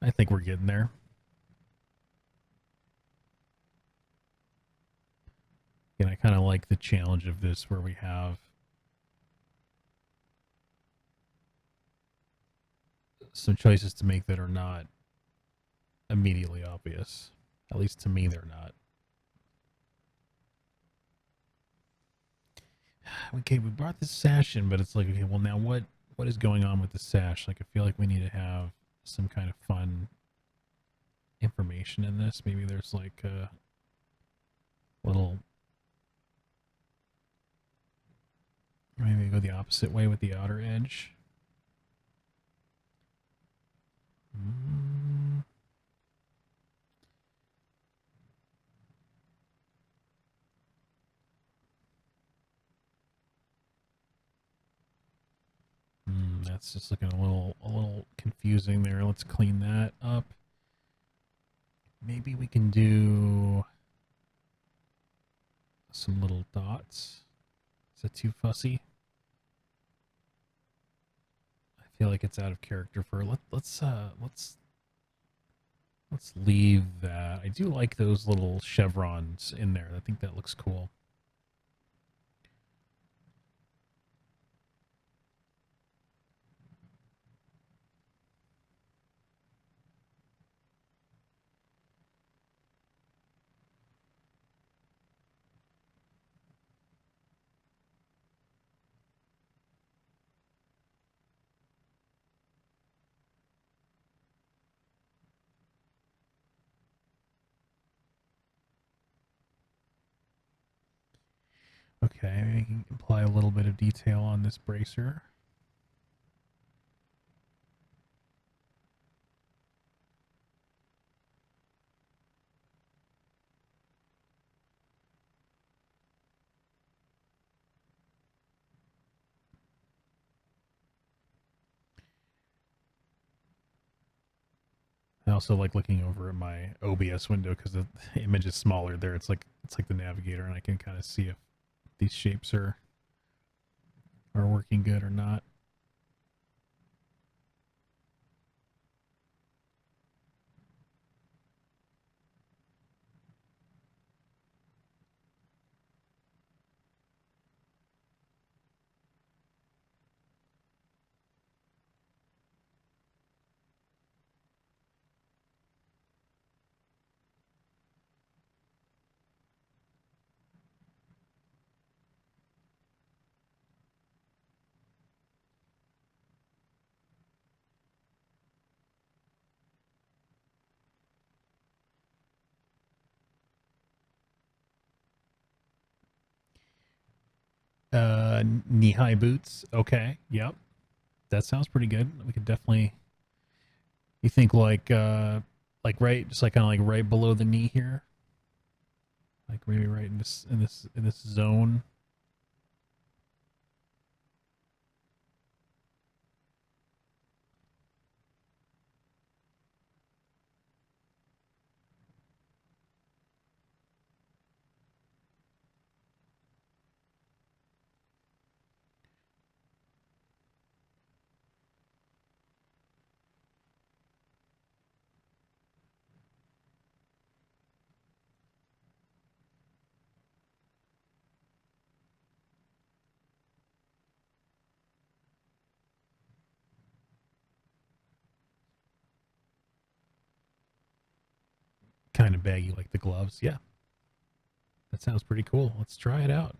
I think we're getting there. And I kind of like the challenge of this where we have some choices to make that are not immediately obvious. At least to me, they're not. Okay, we brought this sash in, but it's like, okay, well now what is going on with the sash? Like I feel like we need to have some kind of fun information in this. Maybe there's like a little, maybe go the opposite way with the outer edge. That's just looking a little confusing there. Let's clean that up. Maybe we can do some little dots. Is that too fussy? I feel like it's out of character for let's leave that. I do like those little chevrons in there. I think that looks cool. Okay, we can apply a little bit of detail on this bracer. I also like looking over at my OBS window because the image is smaller there. It's like the navigator, and I can kind of see if these shapes are working good or not. Knee-high boots. Okay, yep, that sounds pretty good. We could definitely. You think like right, just like kind of like right below the knee here, like maybe right in this zone. kind of baggy like the gloves. Yeah, that sounds pretty cool. Let's try it out.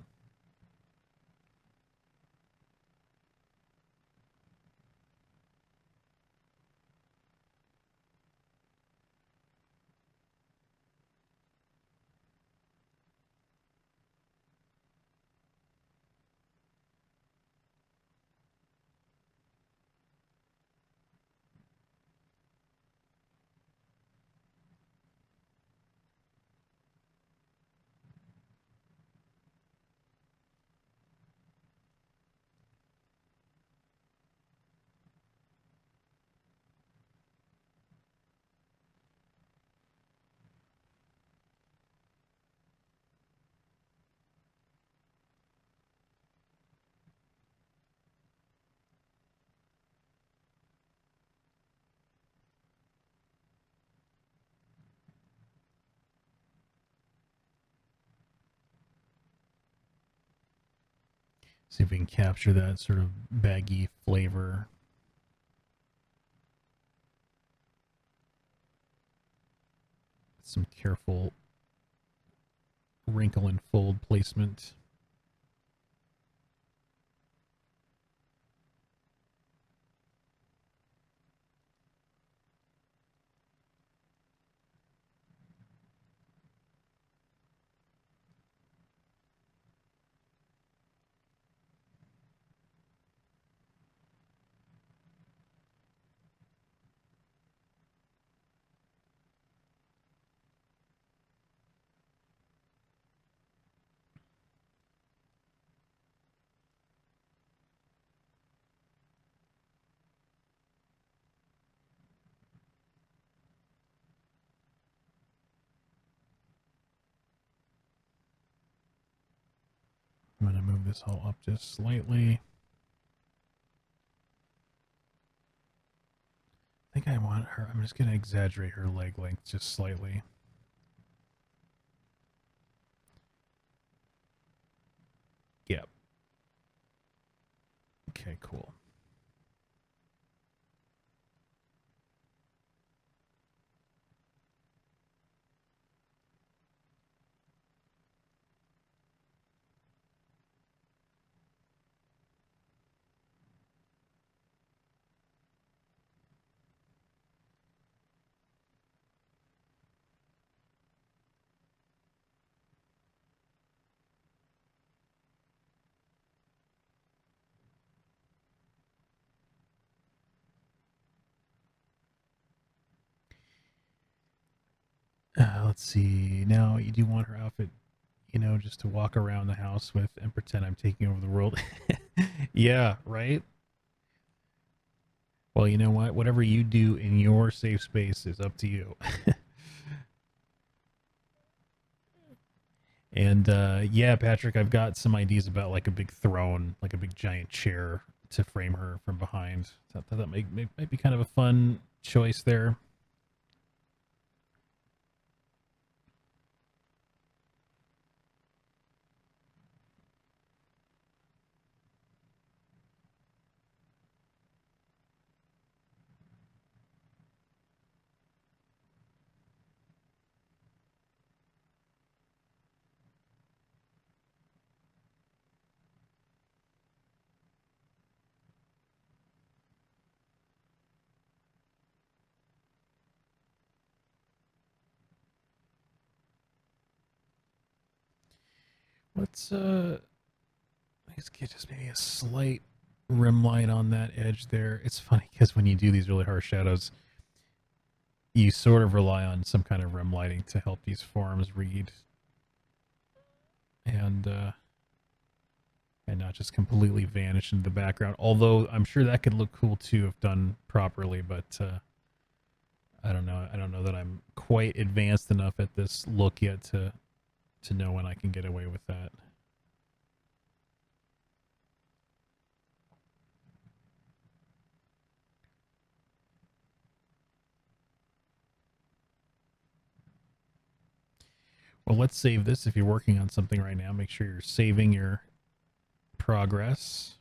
See if we can capture that sort of baggy flavor. Some careful wrinkle and fold placement. I'm going to move this all up just slightly. I think I want her, I'm just going to exaggerate her leg length just slightly. Yep. Okay, cool. Let's see. Now, you do want her outfit, you know, just to walk around the house with and pretend I'm taking over the world. Yeah, right? Well, you know what? Whatever you do in your safe space is up to you. And yeah, Patrick, I've got some ideas about like a big throne, like a big giant chair to frame her from behind. So I thought that might be kind of a fun choice there. Let's I guess get just maybe a slight rim light on that edge there. It's funny because when you do these really harsh shadows, you sort of rely on some kind of rim lighting to help these forms read and not just completely vanish into the background. Although I'm sure that could look cool too if done properly, but I don't know. I don't know that I'm quite advanced enough at this look yet to know when I can get away with that. Well, let's save this. If you're working on something right now, make sure you're saving your progress.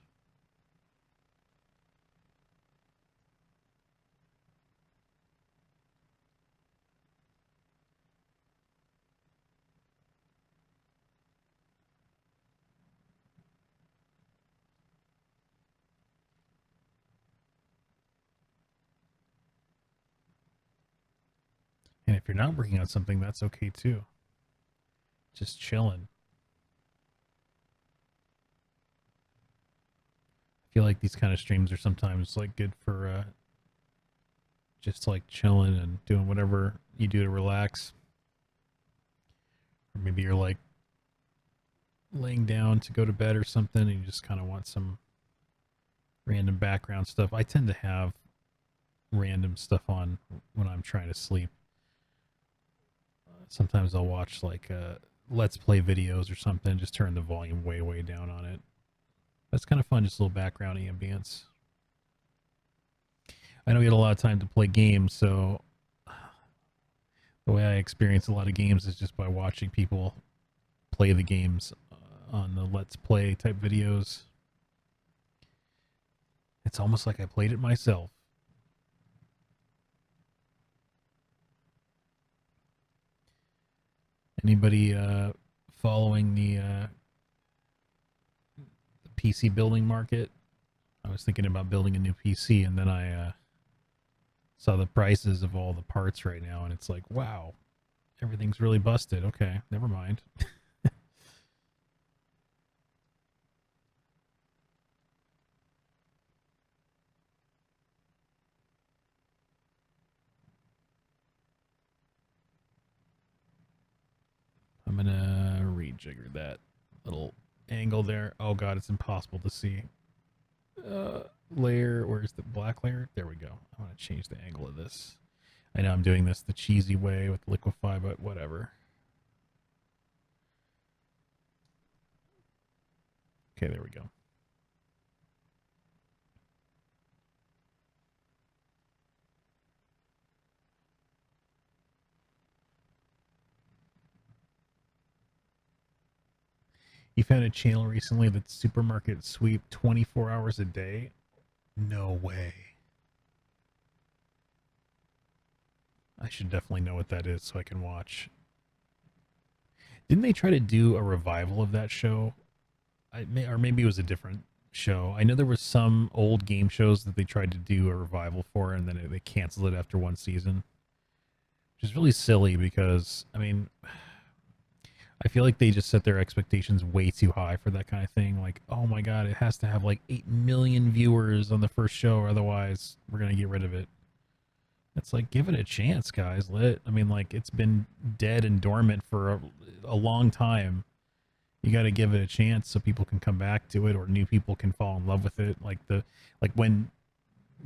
And if you're not working on something, that's okay too. Just chilling. I feel like these kind of streams are sometimes like good for just like chilling and doing whatever you do to relax. Or maybe you're like laying down to go to bed or something and you just kind of want some random background stuff. I tend to have random stuff on when I'm trying to sleep. Sometimes I'll watch like let's play videos or something, just turn the volume way down on it. That's kind of fun, just a little background ambience. I don't get a lot of time to play games, so the way I experience a lot of games is just by watching people play the games on the let's play type videos. It's almost like I played it myself. Anybody following the PC building market? I was thinking about building a new PC, and then I saw the prices of all the parts right now, and it's like, wow, everything's really busted. Okay, never mind. I'm gonna rejigger that little angle there. Oh god, it's impossible to see. Layer, where's the black layer? There we go. I want to change the angle of this. I know I'm doing this the cheesy way with liquify, but whatever. Okay, there we go. You found a channel recently that's supermarket sweep 24 hours a day? No way. I should definitely know what that is so I can watch. Didn't they try to do a revival of that show? Or maybe it was a different show. I know there was some old game shows that they tried to do a revival for, and then they canceled it after one season, which is really silly because, I mean, I feel like they just set their expectations way too high for that kind of thing. Like, oh my god, it has to have like 8 million viewers on the first show, or otherwise we're gonna get rid of it. It's like, give it a chance, guys. I mean, like, it's been dead and dormant for a long time. You got to give it a chance so people can come back to it, or new people can fall in love with it. Like when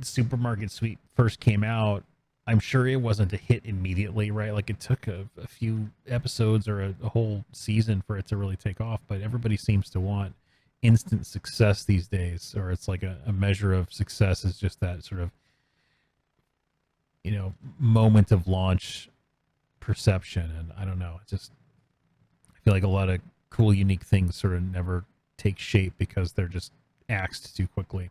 Supermarket Sweep first came out, I'm sure it wasn't a hit immediately, right? Like it took a few episodes or a whole season for it to really take off. But everybody seems to want instant success these days, or it's like a measure of success is just that sort of, you know, moment of launch perception. And I don't know, I feel like a lot of cool, unique things sort of never take shape because they're just axed too quickly.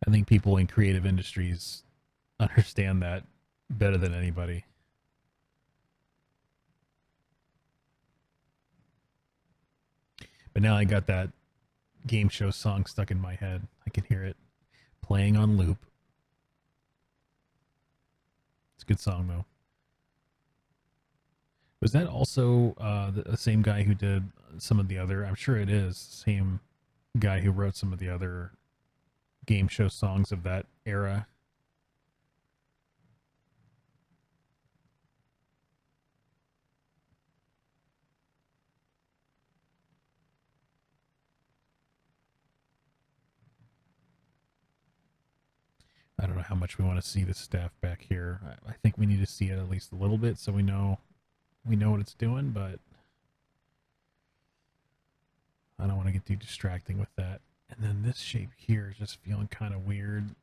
I think people in creative industries understand that better than anybody. But now I got that game show song stuck in my head. I can hear it playing on loop. It's a good song though. Was that also the same guy who did some of the other? I'm sure it is same guy who wrote some of the other game show songs of that era. I don't know how much we want to see the staff back here. I think we need to see it at least a little bit so we know what it's doing, but I don't want to get too distracting with that. And then this shape here is just feeling kind of weird.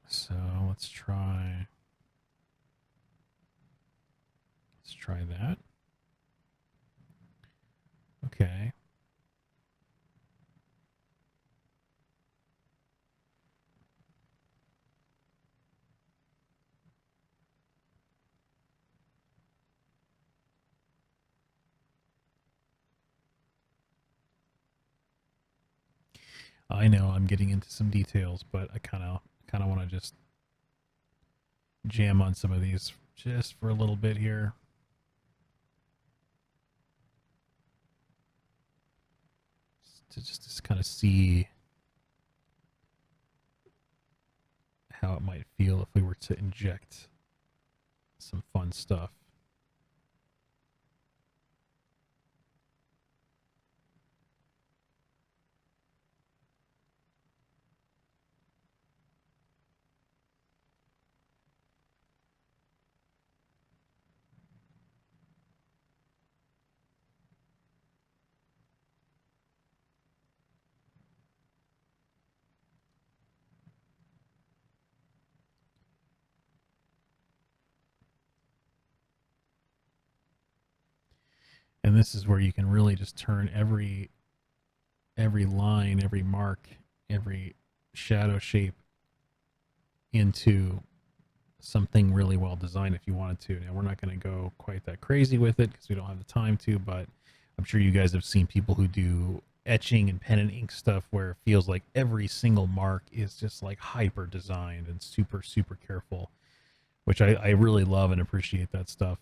So let's try that. Okay. I know I'm getting into some details, but I kind of want to just jam on some of these just for a little bit here. Just to kind of see how it might feel if we were to inject some fun stuff. And this is where you can really just turn every line, every mark, every shadow shape into something really well designed if you wanted to. Now, we're not going to go quite that crazy with it because we don't have the time to, but I'm sure you guys have seen people who do etching and pen and ink stuff where it feels like every single mark is just like hyper designed and super, super careful, which I really love and appreciate that stuff.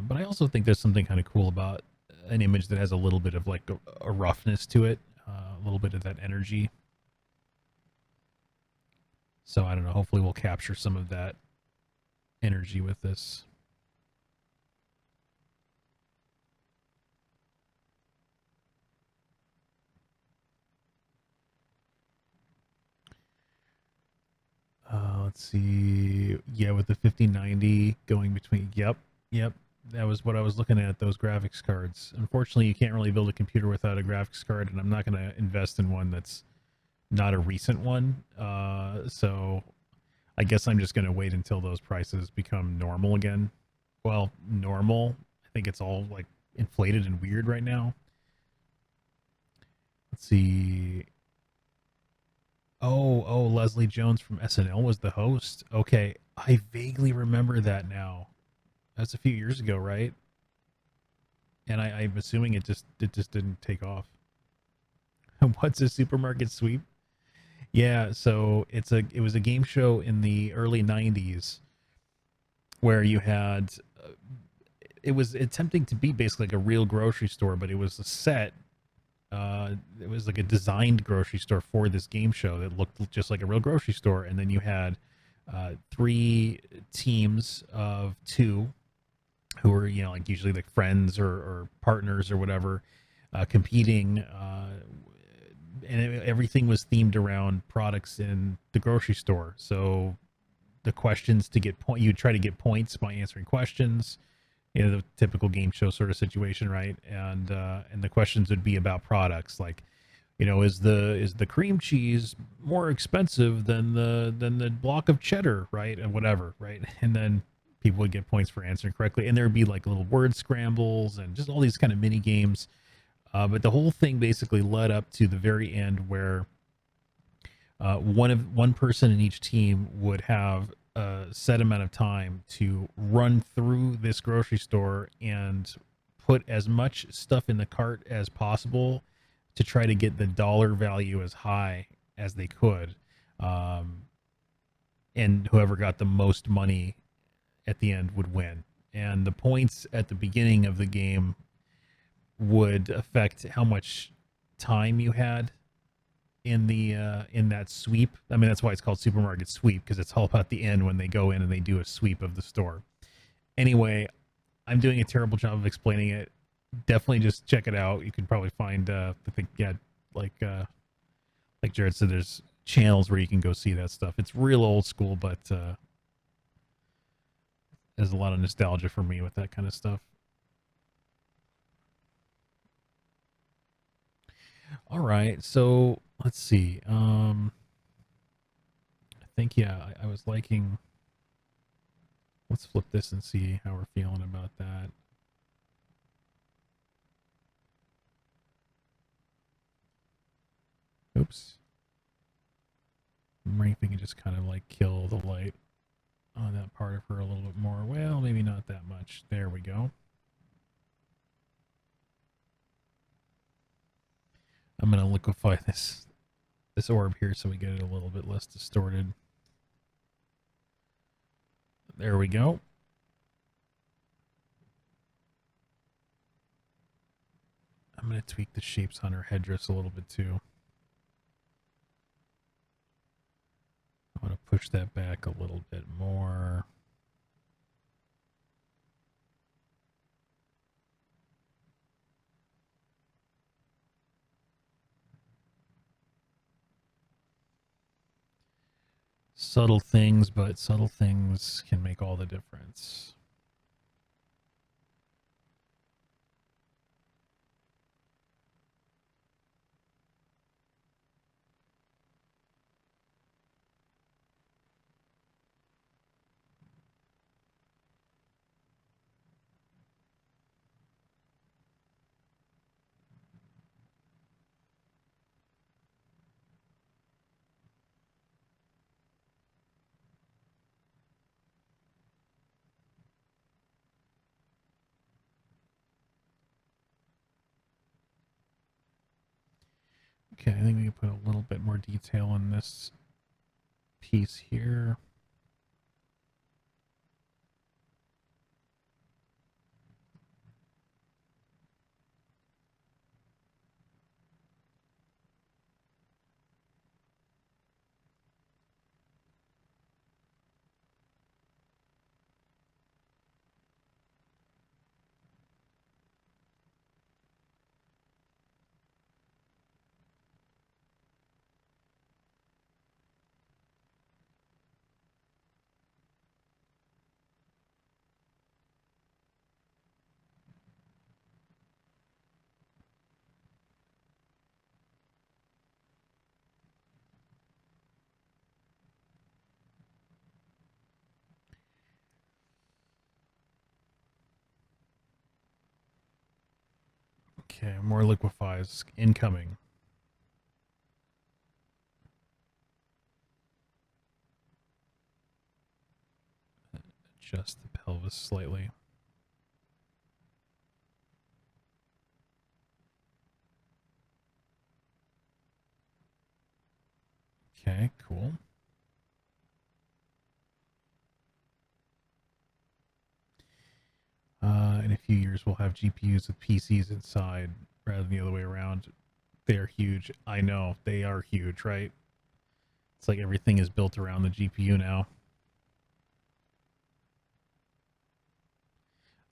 But I also think there's something kind of cool about an image that has a little bit of like a roughness to it, a little bit of that energy. So I don't know. Hopefully, we'll capture some of that energy with this. Let's see. Yeah, with the 5090 going between. Yep. That was what I was looking at, those graphics cards. Unfortunately, you can't really build a computer without a graphics card, and I'm not going to invest in one that's not a recent one. So I guess I'm just going to wait until those prices become normal again. Well, normal. I think it's all like inflated and weird right now. Let's see. Oh, Leslie Jones from SNL was the host. Okay, I vaguely remember that now. That's a few years ago, right? And I'm assuming it just didn't take off. What's a supermarket sweep? Yeah, so it was a game show in the early '90s where you had it was attempting to be basically like a real grocery store, but it was a set. It was like a designed grocery store for this game show that looked just like a real grocery store, and then you had three teams of two who were like usually like friends or partners or whatever competing and everything was themed around products in the grocery store. So the questions to get point, you try to get points by answering questions, the typical game show sort of situation, right? And the questions would be about products like, is the cream cheese more expensive than the block of cheddar, right? And whatever, right? And then people would get points for answering correctly, and there would be like little word scrambles and just all these kind of mini games. But the whole thing basically led up to the very end where one person in each team would have a set amount of time to run through this grocery store and put as much stuff in the cart as possible to try to get the dollar value as high as they could. Um, and whoever got the most money at the end would win. And the points at the beginning of the game would affect how much time you had in that sweep. I mean, that's why it's called supermarket sweep, because it's all about the end when they go in and they do a sweep of the store. Anyway, I'm doing a terrible job of explaining it. Definitely just check it out. You can probably find I think like Jared said, there's channels where you can go see that stuff. It's real old school, but there's a lot of nostalgia for me with that kind of stuff. All right, so let's see. I think yeah, I was liking. Let's flip this and see how we're feeling about that. Oops. I'm wondering if we can just kind of like kill the light on that part of her a little bit more. Well, maybe not that much. There we go. I'm gonna liquefy this this orb here so we get it a little bit less distorted. There we go. I'm going to tweak the shapes on her headdress a little bit too. I want to push that back a little bit more. Subtle things, but subtle things can make all the difference. Okay, I think we can put a little bit more detail in this piece here. Okay, more liquefies incoming. Adjust the pelvis slightly. Okay, cool. In a few years, we'll have GPUs with PCs inside rather than the other way around. They are huge. I know, they are huge, right? It's like everything is built around the GPU now.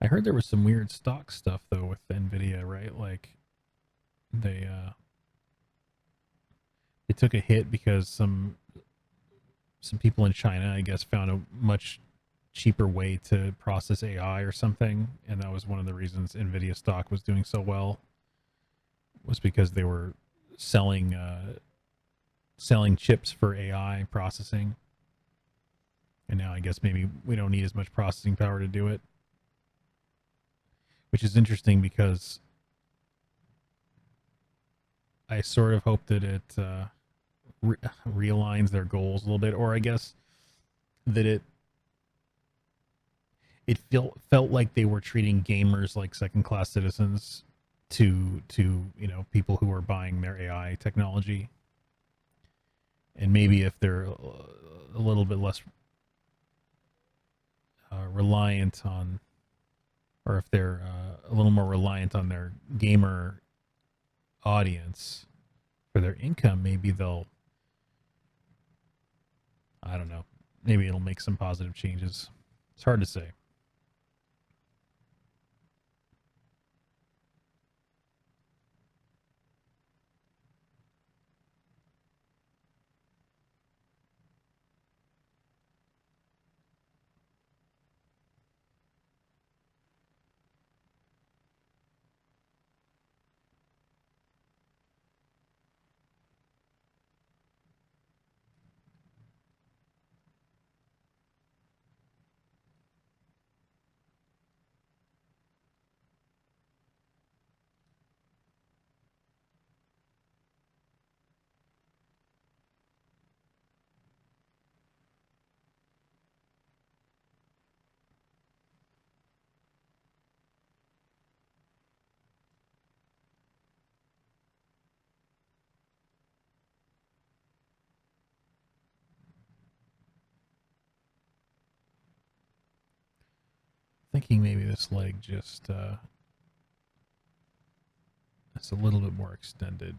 I heard there was some weird stock stuff, though, with NVIDIA, right? Like, they took a hit because some people in China, I guess, found a much cheaper way to process AI or something, and that was one of the reasons NVIDIA stock was doing so well, was because they were selling chips for AI processing, and now I guess maybe we don't need as much processing power to do it, which is interesting because I sort of hope that it realigns their goals a little bit, or I guess that it felt like they were treating gamers like second class citizens to people who are buying their AI technology. And maybe if they're a little bit less reliant on, or if they're a little more reliant on their gamer audience for their income, maybe they'll, I don't know, maybe it'll make some positive changes. It's hard to say. thinking maybe this leg just is a little bit more extended.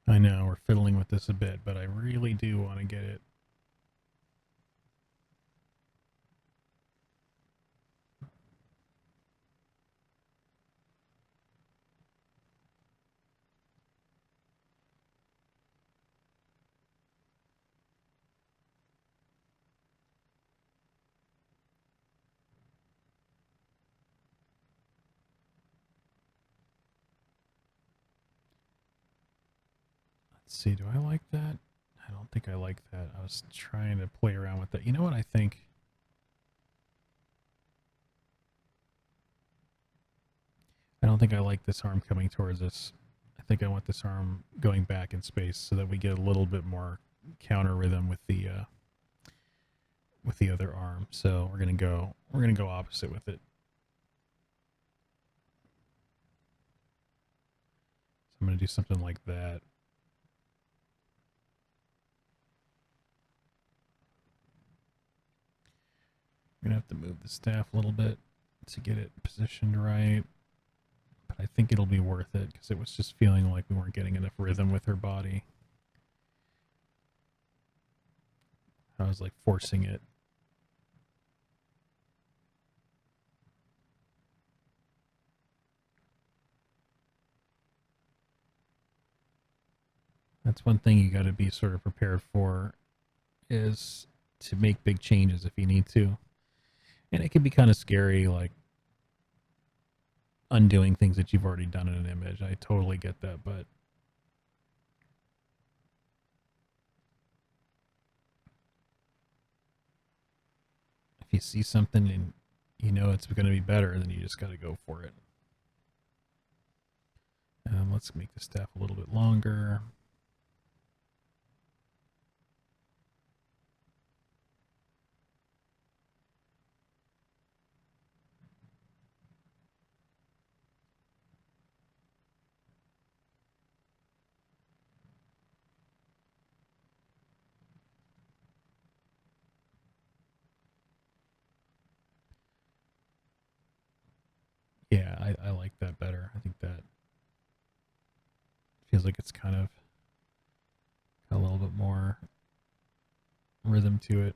I know we're fiddling with this a bit, but I really do want to get it. Let's see, do I like that? I don't think I like that. I was trying to play around with that. You know what I think? I don't think I like this arm coming towards us. I think I want this arm going back in space so that we get a little bit more counter rhythm with the other arm. So we're gonna go opposite with it. So I'm gonna do something like that. I'm gonna have to move the staff a little bit to get it positioned right. But I think it'll be worth it because it was just feeling like we weren't getting enough rhythm with her body. I was like forcing it. That's one thing you got to be sort of prepared for, is to make big changes if you need to. And it can be kind of scary, like undoing things that you've already done in an image. I totally get that, but if you see something and you know it's going to be better, then you just got to go for it. And let's make the staff a little bit longer. Yeah, I like that better. I think that feels like it's kind of got a little bit more rhythm to it.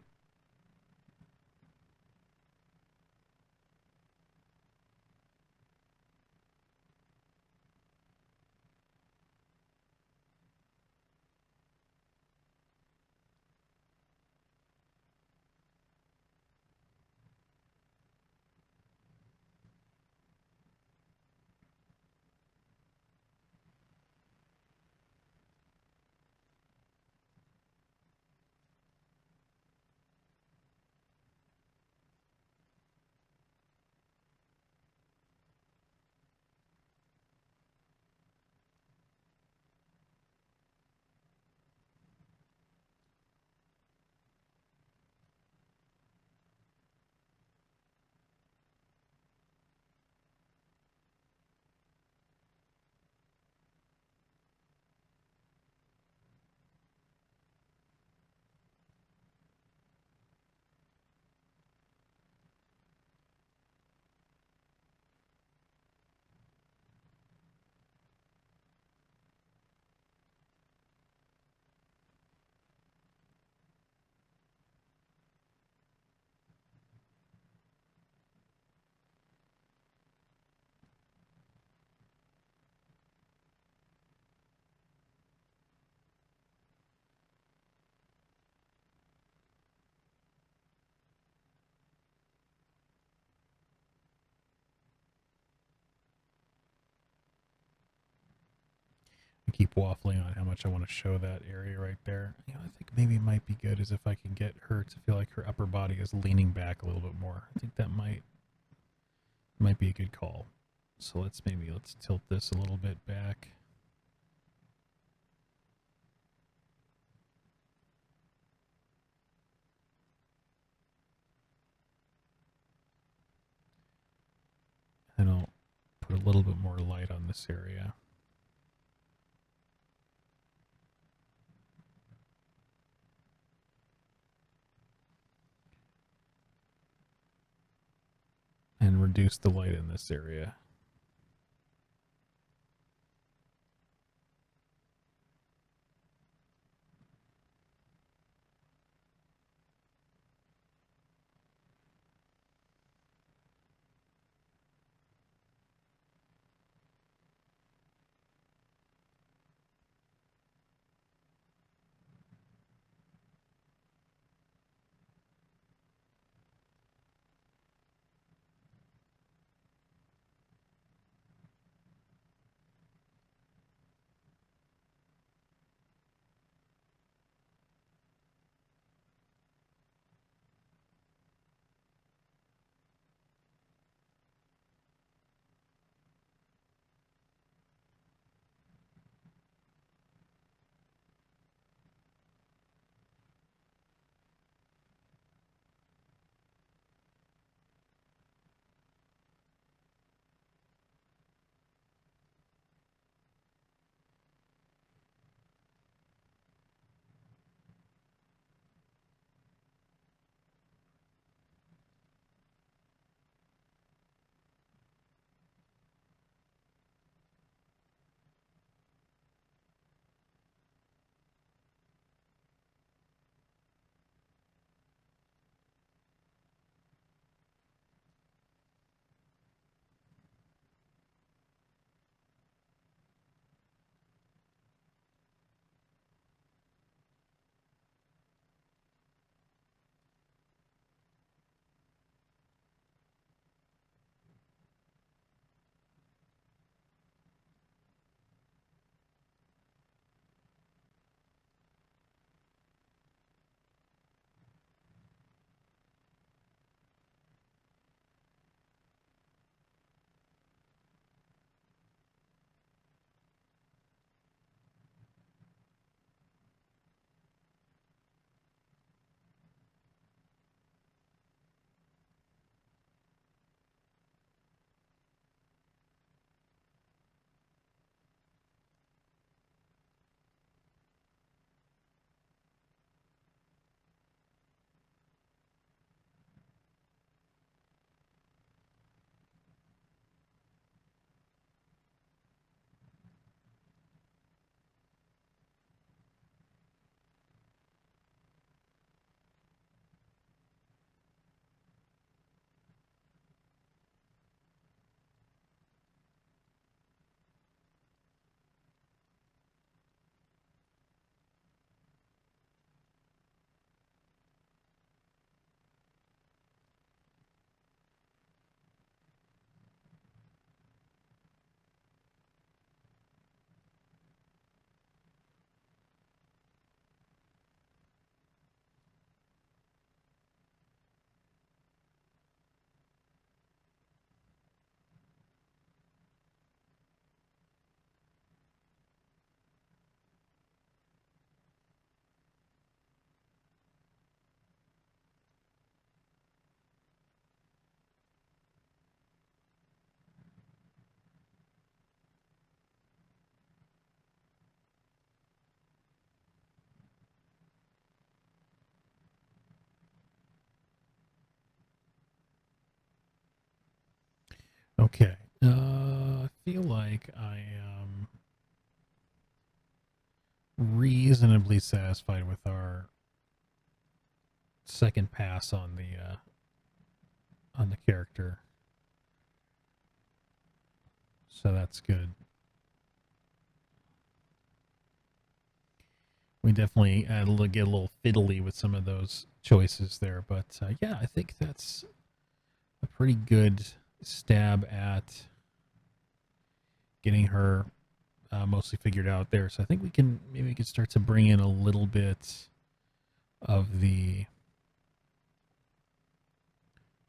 keep waffling on how much I want to show that area right there. You know, I think maybe it might be good is if I can get her to feel like her upper body is leaning back a little bit more. I think that might be a good call. So let's tilt this a little bit back. And I'll put a little bit more light on this area. And reduce the light in this area. Okay. I feel like I am reasonably satisfied with our second pass on the character. So that's good. We definitely get a little fiddly with some of those choices there, but yeah, I think that's a pretty good stab at getting her mostly figured out there. So I think maybe we can start to bring in a little bit of the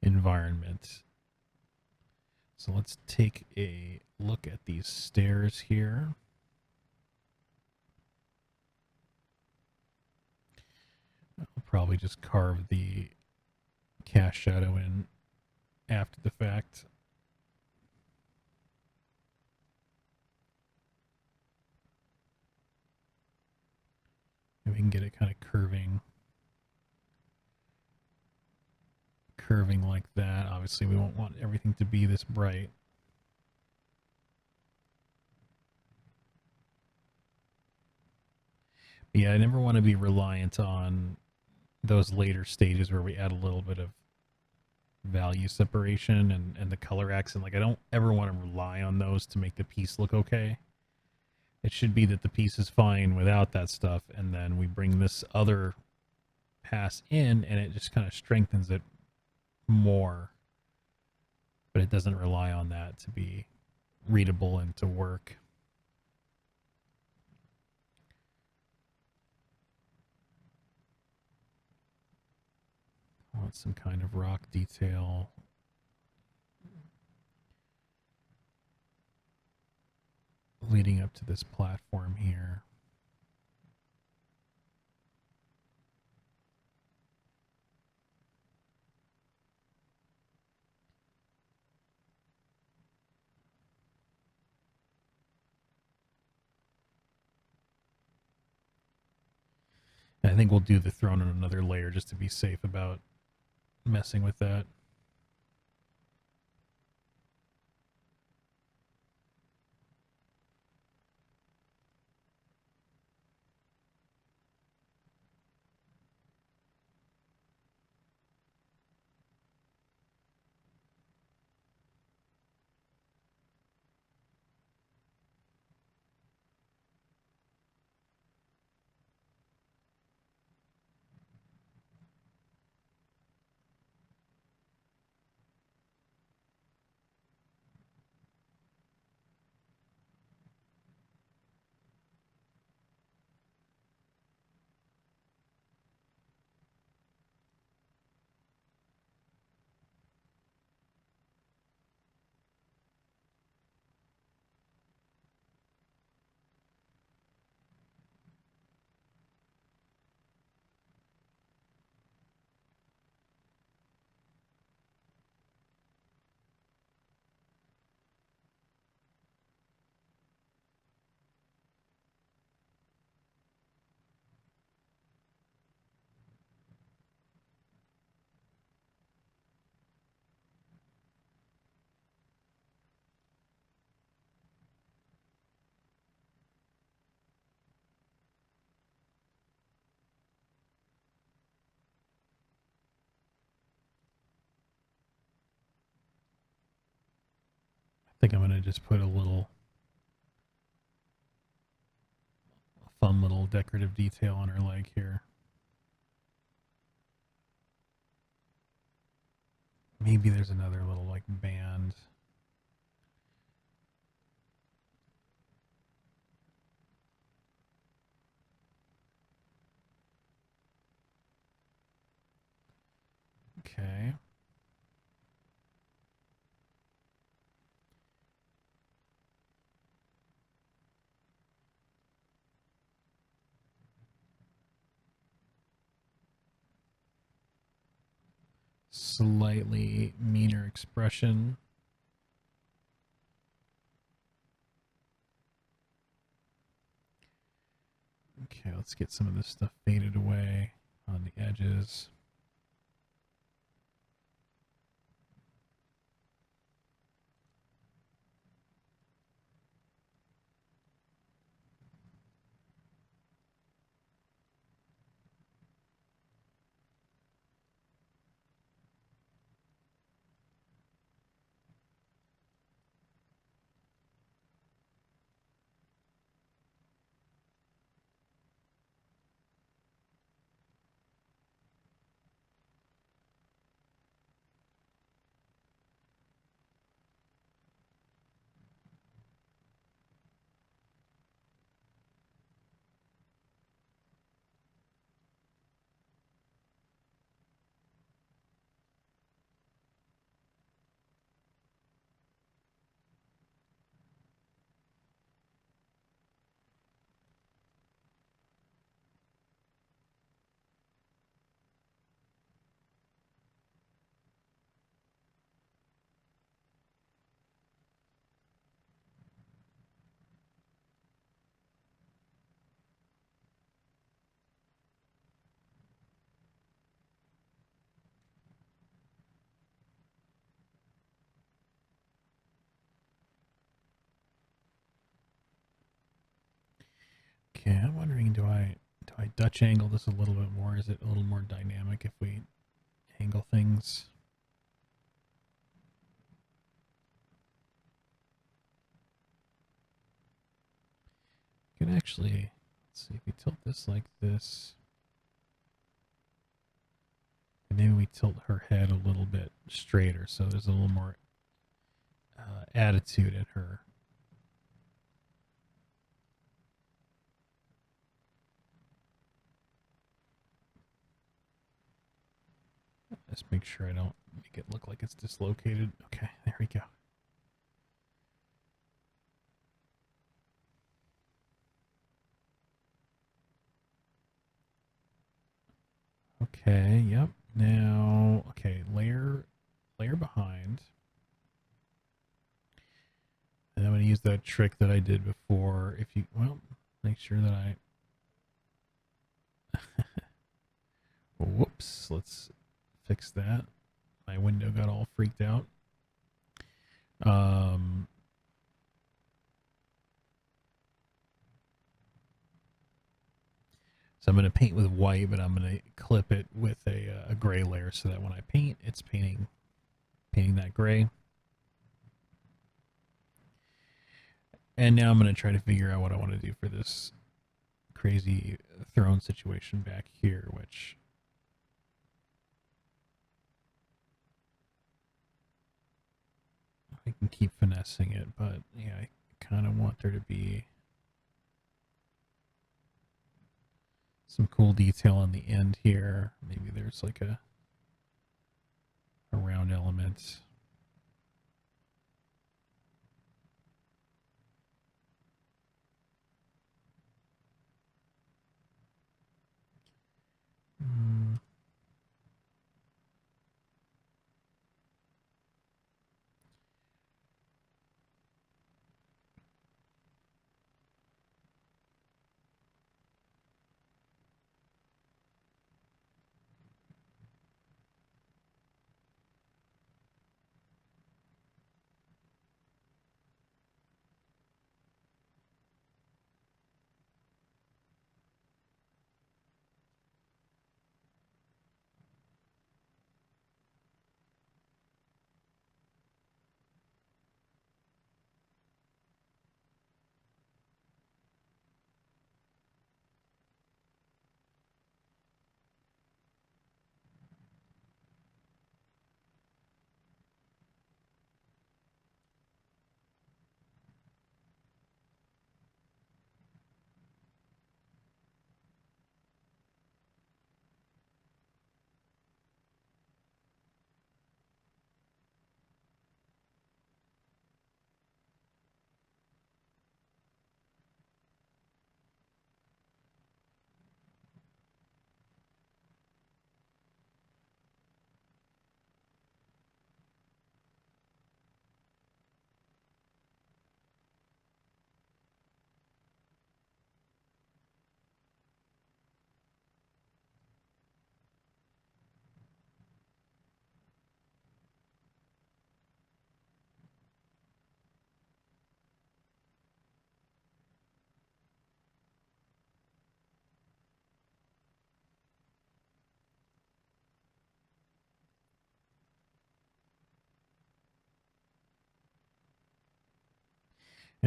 environment. So let's take a look at these stairs here. I'll probably just carve the cast shadow in after the fact. And we can get it kind of curving like that. Obviously, we won't want everything to be this bright. But yeah, I never want to be reliant on those later stages where we add a little bit of value separation and the color accent. Like, I don't ever want to rely on those to make the piece look okay. It should be that the piece is fine without that stuff, and then we bring this other pass in and it just kind of strengthens it more, but it doesn't rely on that to be readable and to work. I want some kind of rock detail. Leading up to this platform here. I think we'll do the throne on another layer just to be safe about messing with that. I think I'm going to just put a fun little decorative detail on her leg here. Maybe there's another little like band. Okay. Slightly meaner expression. Okay, let's get some of this stuff faded away on the edges. Okay, I'm wondering, do I Dutch angle this a little bit more? Is it a little more dynamic if we angle things? You can actually, let's see, if we tilt this like this, and maybe we tilt her head a little bit straighter, so there's a little more attitude in her. Just make sure I don't make it look like it's dislocated. Okay, there we go. Okay, yep. Now, okay, layer behind. And I'm going to use that trick that I did before. If you, well, make sure that I, whoops, let's fix that. My window got all freaked out. So I'm going to paint with white, but I'm going to clip it with a gray layer so that when I paint, it's painting that gray. And now I'm going to try to figure out what I want to do for this crazy throne situation back here, which I can keep finessing it, but yeah, I kind of want there to be some cool detail on the end here. Maybe there's like a round element.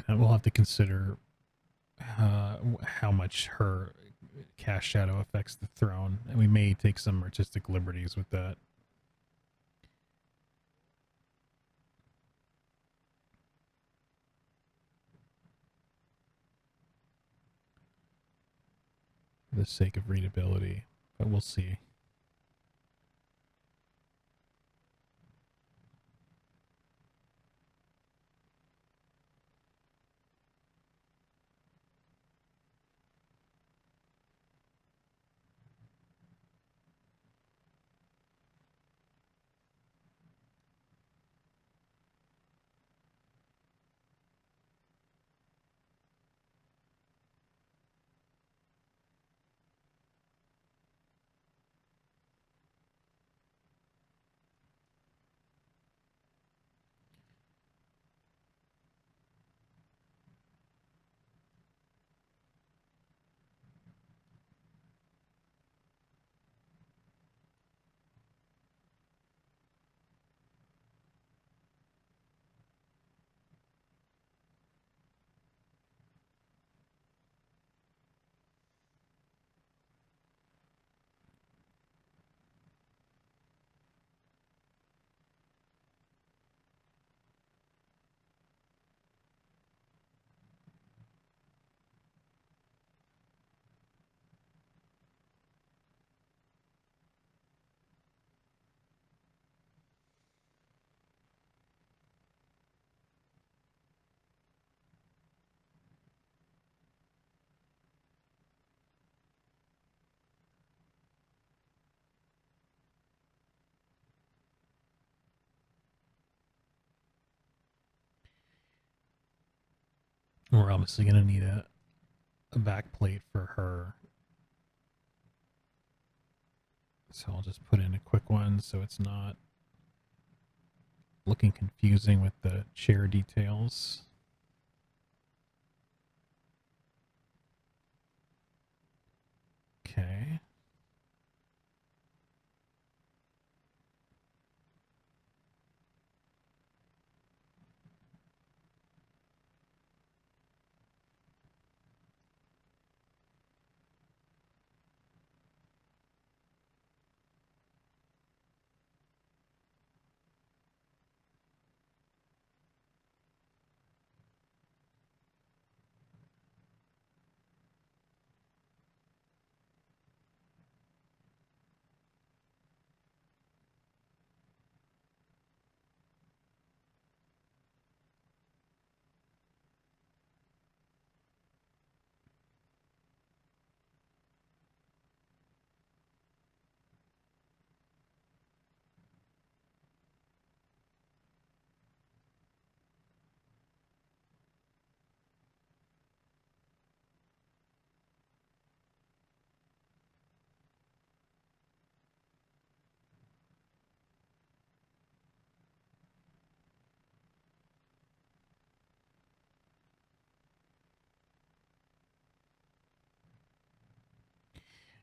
And we'll have to consider how much her cast shadow affects the throne, and we may take some artistic liberties with that. For the sake of readability, but we'll see. We're obviously going to need a back plate for her. So I'll just put in a quick one so it's not looking confusing with the chair details. Okay.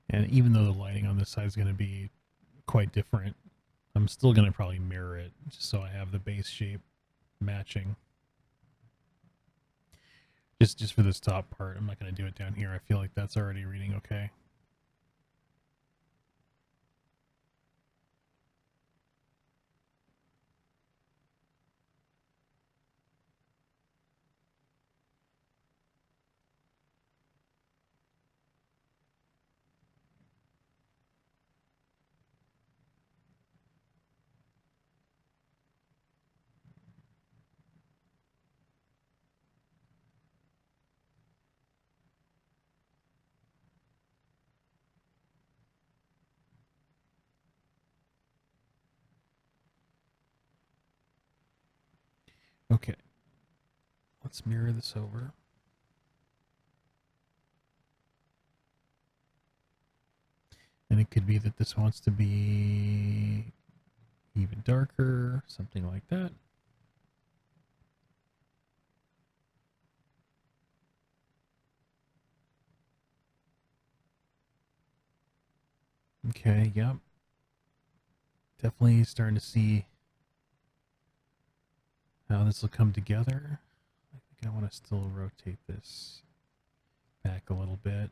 And even though the lighting on this side is going to be quite different, I'm still going to probably mirror it just so I have the base shape matching. Just for this top part, I'm not going to do it down here. I feel like that's already reading okay. Okay. Let's mirror this over. And it could be that this wants to be even darker, something like that. Okay, yep. Definitely starting to see how this will come together. I think I want to still rotate this back a little bit.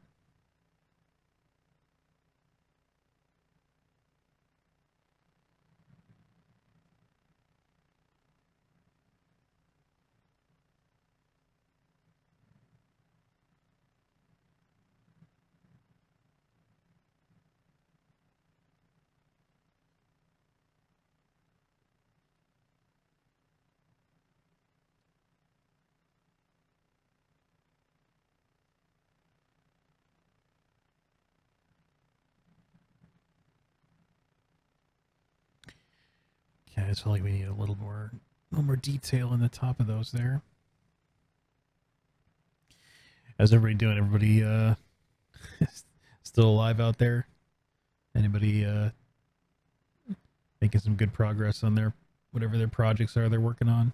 Okay, I just feel like we need a little more detail in the top of those there. How's everybody doing? Everybody still alive out there? Anybody making some good progress on their whatever their projects are they're working on?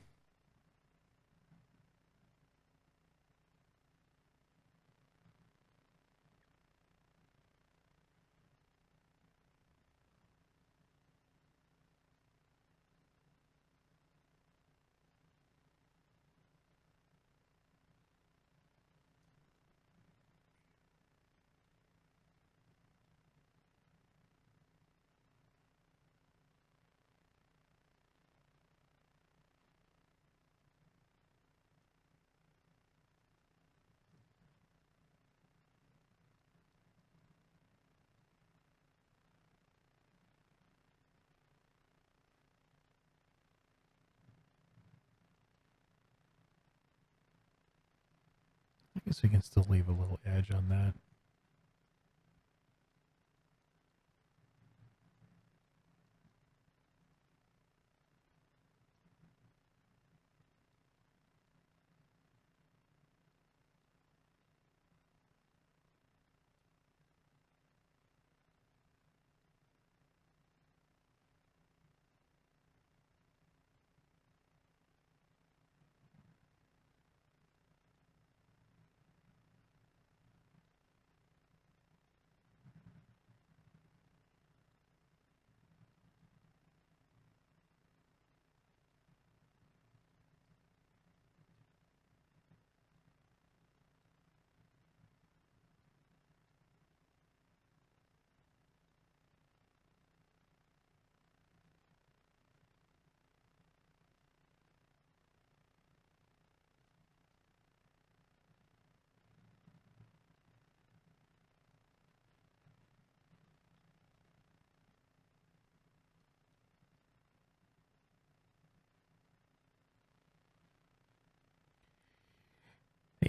I guess we can still leave a little edge on that.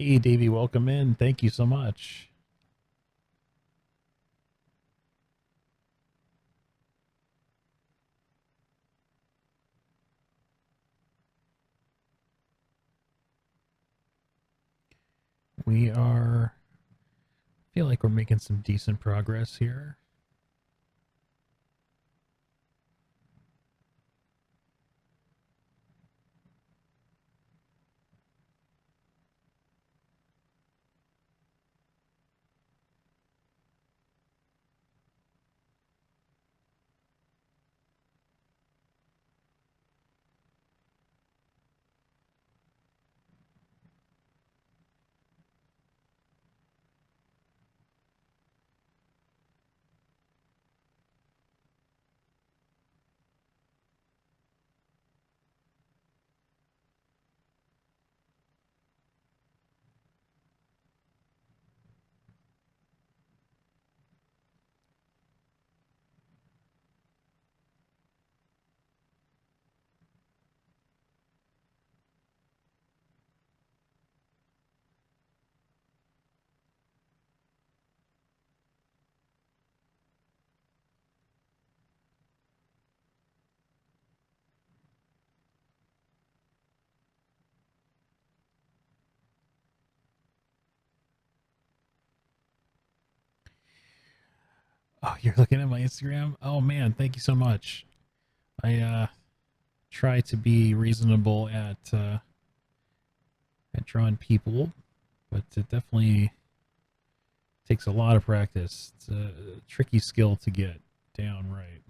Hey, Davey, welcome in. Thank you so much. We are, feel like we're making some decent progress here. Oh, you're looking at my Instagram? Oh man, thank you so much. I try to be reasonable at drawing people, but it definitely takes a lot of practice. It's a tricky skill to get down right.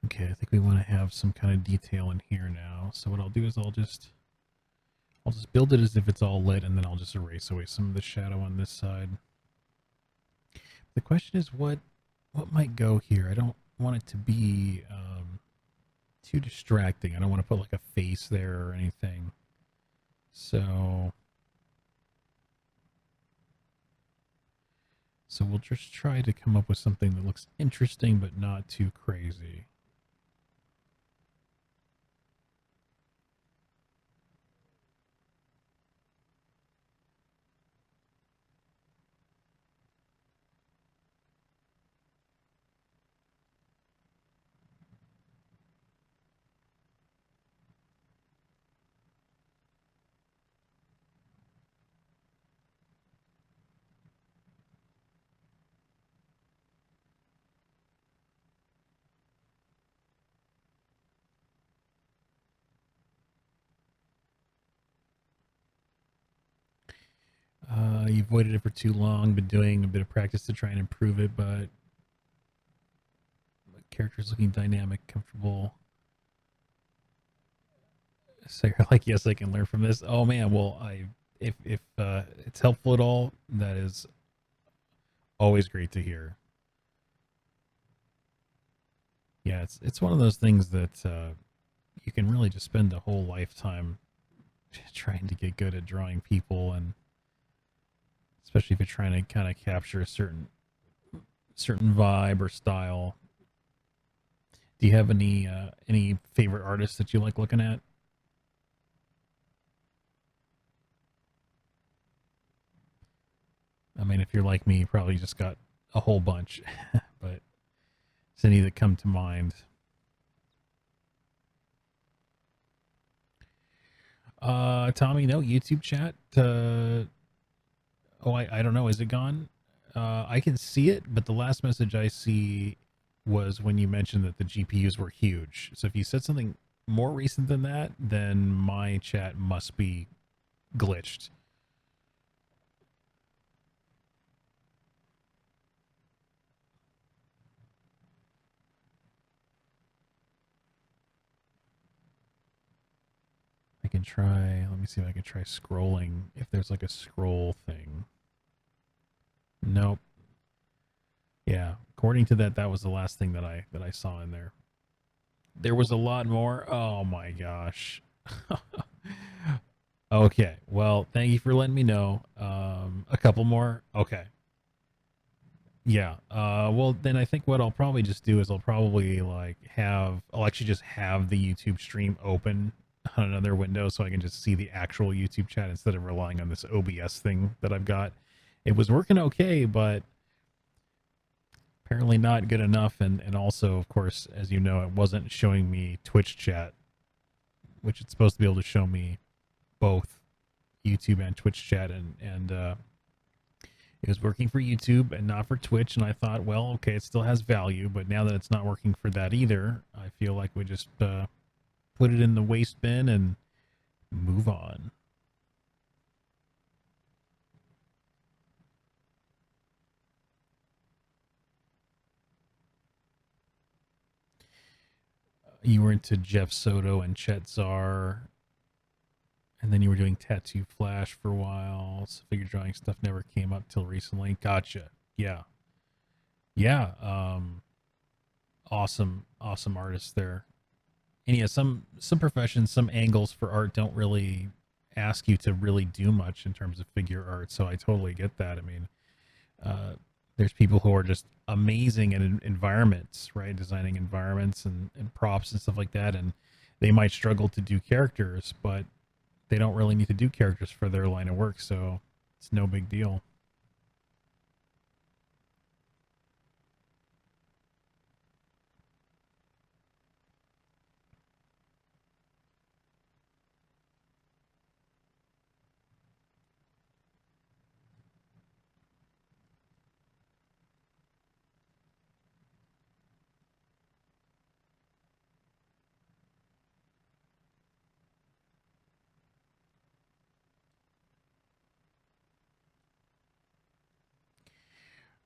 Okay, I think we want to have some kind of detail in here now. So what I'll do is I'll just build it as if it's all lit, and then I'll just erase away some of the shadow on this side. The question is what might go here. I don't want it to be too distracting. I don't want to put like a face there or anything. So we'll just try to come up with something that looks interesting but not too crazy. You avoided it for too long, been doing a bit of practice to try and improve it, but the character's looking dynamic, comfortable. So you're like, yes, I can learn from this. Oh man, well, if it's helpful at all, that is always great to hear. Yeah, it's one of those things that you can really just spend a whole lifetime trying to get good at drawing people, and especially if you're trying to kind of capture a certain vibe or style. Do you have any favorite artists that you like looking at? I mean, if you're like me, you probably just got a whole bunch, but is any that come to mind? Tommy, no YouTube chat. Oh, I don't know. Is it gone? I can see it, but the last message I see was when you mentioned that the GPUs were huge. So if you said something more recent than that, then my chat must be glitched. I can try, let me see if I can try scrolling, if there's like a scroll thing. Nope. Yeah, according to that, that was the last thing that I saw in there. There was a lot more. Oh my gosh. Okay, well, thank you for letting me know. A couple more. Okay. Yeah. Well, then I think what I'll probably just do is I'll probably like I'll actually just have the YouTube stream open on another window so I can just see the actual YouTube chat instead of relying on this OBS thing that I've got. It was working okay, but apparently not good enough. And also, of course, as you know, it wasn't showing me Twitch chat, which it's supposed to be able to show me both YouTube and Twitch chat, and it was working for YouTube and not for Twitch. And I thought, well, okay, it still has value, but now that it's not working for that either, I feel like we just put it in the waste bin and move on. You were into Jeff Soto and Chet Zar, and then you were doing Tattoo Flash for a while. So figure drawing stuff never came up till recently. Gotcha. Yeah. Yeah. Awesome artist there. And yeah, some professions, some angles for art don't really ask you to really do much in terms of figure art. So I totally get that. I mean, there's people who are just amazing at environments, right? Designing environments and props and stuff like that. And they might struggle to do characters, but they don't really need to do characters for their line of work. So it's no big deal.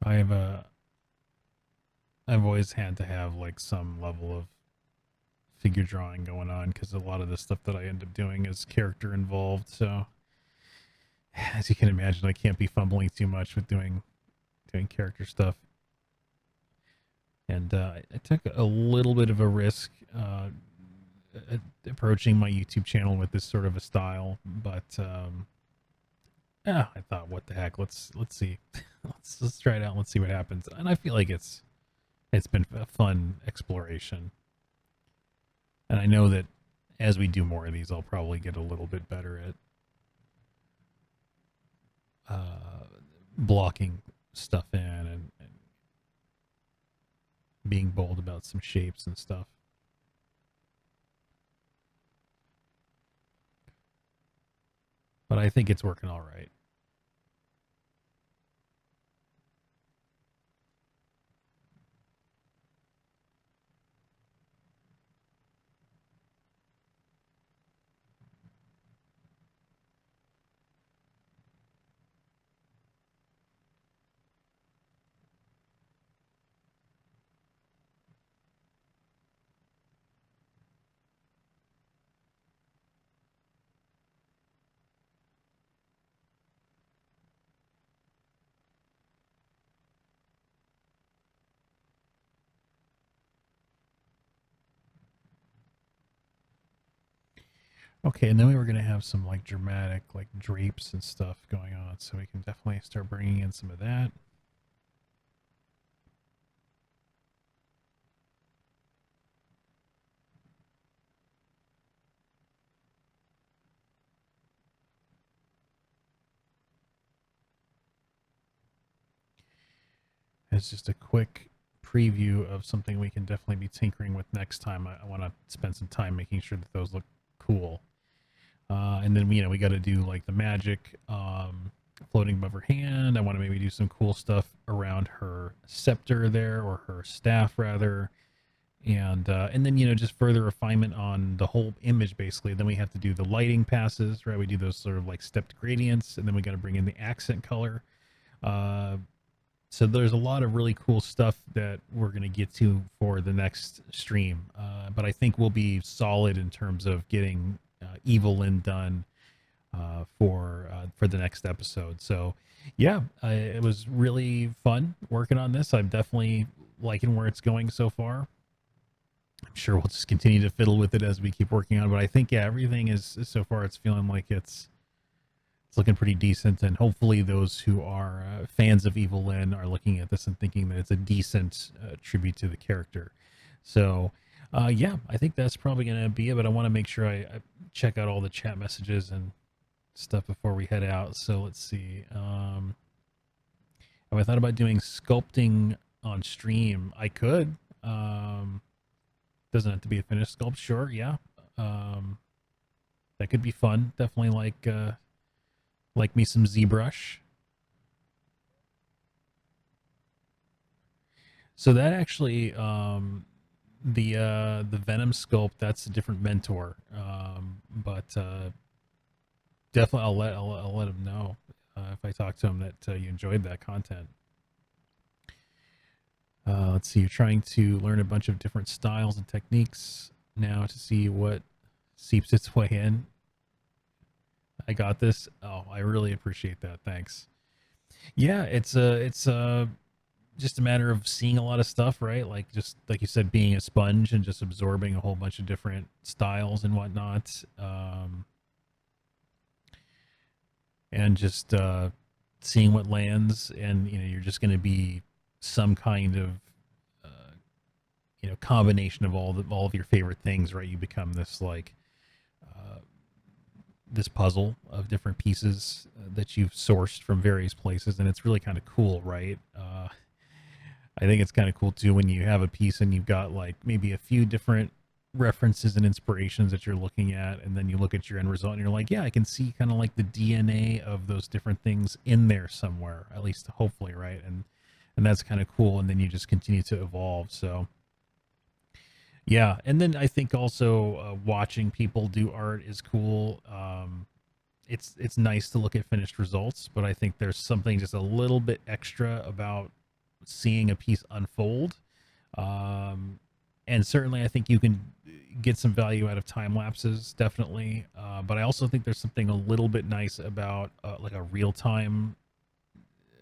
I have a I've always had to have like some level of figure drawing going on because a lot of the stuff that I end up doing is character involved. So as you can imagine, I can't be fumbling too much with doing character stuff. And I took a little bit of a risk approaching my YouTube channel with this sort of a style, but I thought, what the heck? Let's see, let's try it out. And let's see what happens. And I feel like it's been a fun exploration. And I know that as we do more of these, I'll probably get a little bit better at blocking stuff in and being bold about some shapes and stuff. But I think it's working all right. Okay, and then we were going to have some like dramatic like drapes and stuff going on, so we can definitely start bringing in some of that. It's just a quick preview of something we can definitely be tinkering with next time. I want to spend some time making sure that those look cool. And then we got to do like the magic floating above her hand. I want to maybe do some cool stuff around her scepter there, or her staff rather. And then, just further refinement on the whole image. Basically, then we have to do the lighting passes, right? We do those sort of like stepped gradients, and then we got to bring in the accent color. uh, so there's a lot of really cool stuff that we're going to get to for the next stream. But I think we'll be solid in terms of getting Evil Lyn done for the next episode. So yeah, it was really fun working on this. I'm definitely liking where it's going so far. I'm sure we'll just continue to fiddle with it as we keep working on it. But I think, yeah, everything is so far, it's feeling like it's looking pretty decent. And hopefully those who are fans of Evil Lyn are looking at this and thinking that it's a decent tribute to the character. So yeah, I think that's probably going to be it. But I want to make sure I check out all the chat messages and stuff before we head out. So let's see. Have I thought about doing sculpting on stream? I could. Doesn't have to be a finished sculpt. Sure, yeah. That could be fun. Definitely like me some ZBrush. So that actually, the Venom sculpt, that's a different mentor. But definitely, I'll let him know if I talk to him that you enjoyed that content. Let's see. You're trying to learn a bunch of different styles and techniques now to see what seeps its way in. I got this. Oh, I really appreciate that. Thanks. Yeah, it's just a matter of seeing a lot of stuff, right? Like, just like you said, being a sponge and just absorbing a whole bunch of different styles and whatnot. And just seeing what lands, and you're just going to be some kind of combination of all of your favorite things, right? You become this like this puzzle of different pieces that you've sourced from various places, and it's really kind of cool, right? I think it's kind of cool too when you have a piece and you've got like maybe a few different references and inspirations that you're looking at, and then you look at your end result and you're like, yeah, I can see kind of like the DNA of those different things in there somewhere, at least hopefully, right? And that's kind of cool, and then you just continue to evolve. So yeah, and then I think also watching people do art is cool. It's nice to look at finished results, but I think there's something just a little bit extra about seeing a piece unfold. And certainly I think you can get some value out of time lapses, definitely. But I also think there's something a little bit nice about like a real time,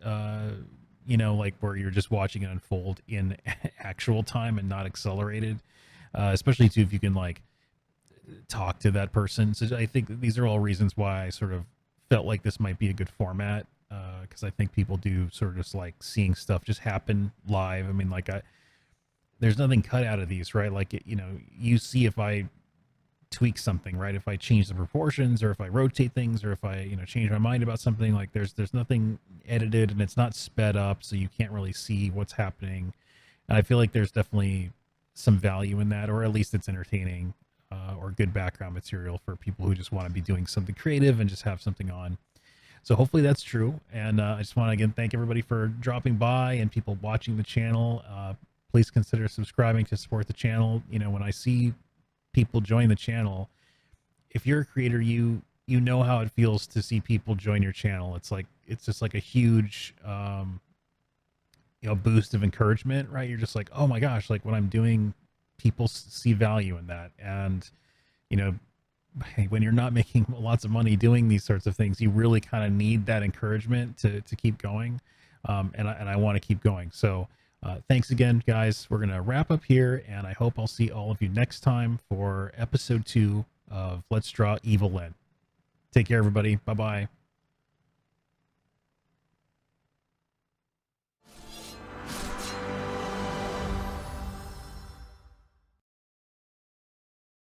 like where you're just watching it unfold in actual time and not accelerated. Especially too if you can like talk to that person. So I think these are all reasons why I sort of felt like this might be a good format, because I think people do sort of just like seeing stuff just happen live. I mean, like there's nothing cut out of these, right? Like you see if I tweak something, right? If I change the proportions, or if I rotate things, or if I change my mind about something, like there's nothing edited, and it's not sped up, so you can't really see what's happening. And I feel like there's definitely some value in that, or at least it's entertaining, or good background material for people who just want to be doing something creative and just have something on. So hopefully that's true. And I just want to again thank everybody for dropping by and people watching the channel. Please consider subscribing to support the channel. When I see people join the channel, if you're a creator, you know how it feels to see people join your channel. It's just like a huge boost of encouragement, right? You're just like, oh my gosh, like what I'm doing, people see value in that. And when you're not making lots of money doing these sorts of things, you really kind of need that encouragement to keep going. And I want to keep going. So thanks again, guys. We're gonna wrap up here, and I hope I'll see all of you next time for episode 2 of Let's Draw Evil Lyn. Take care, everybody. Bye bye.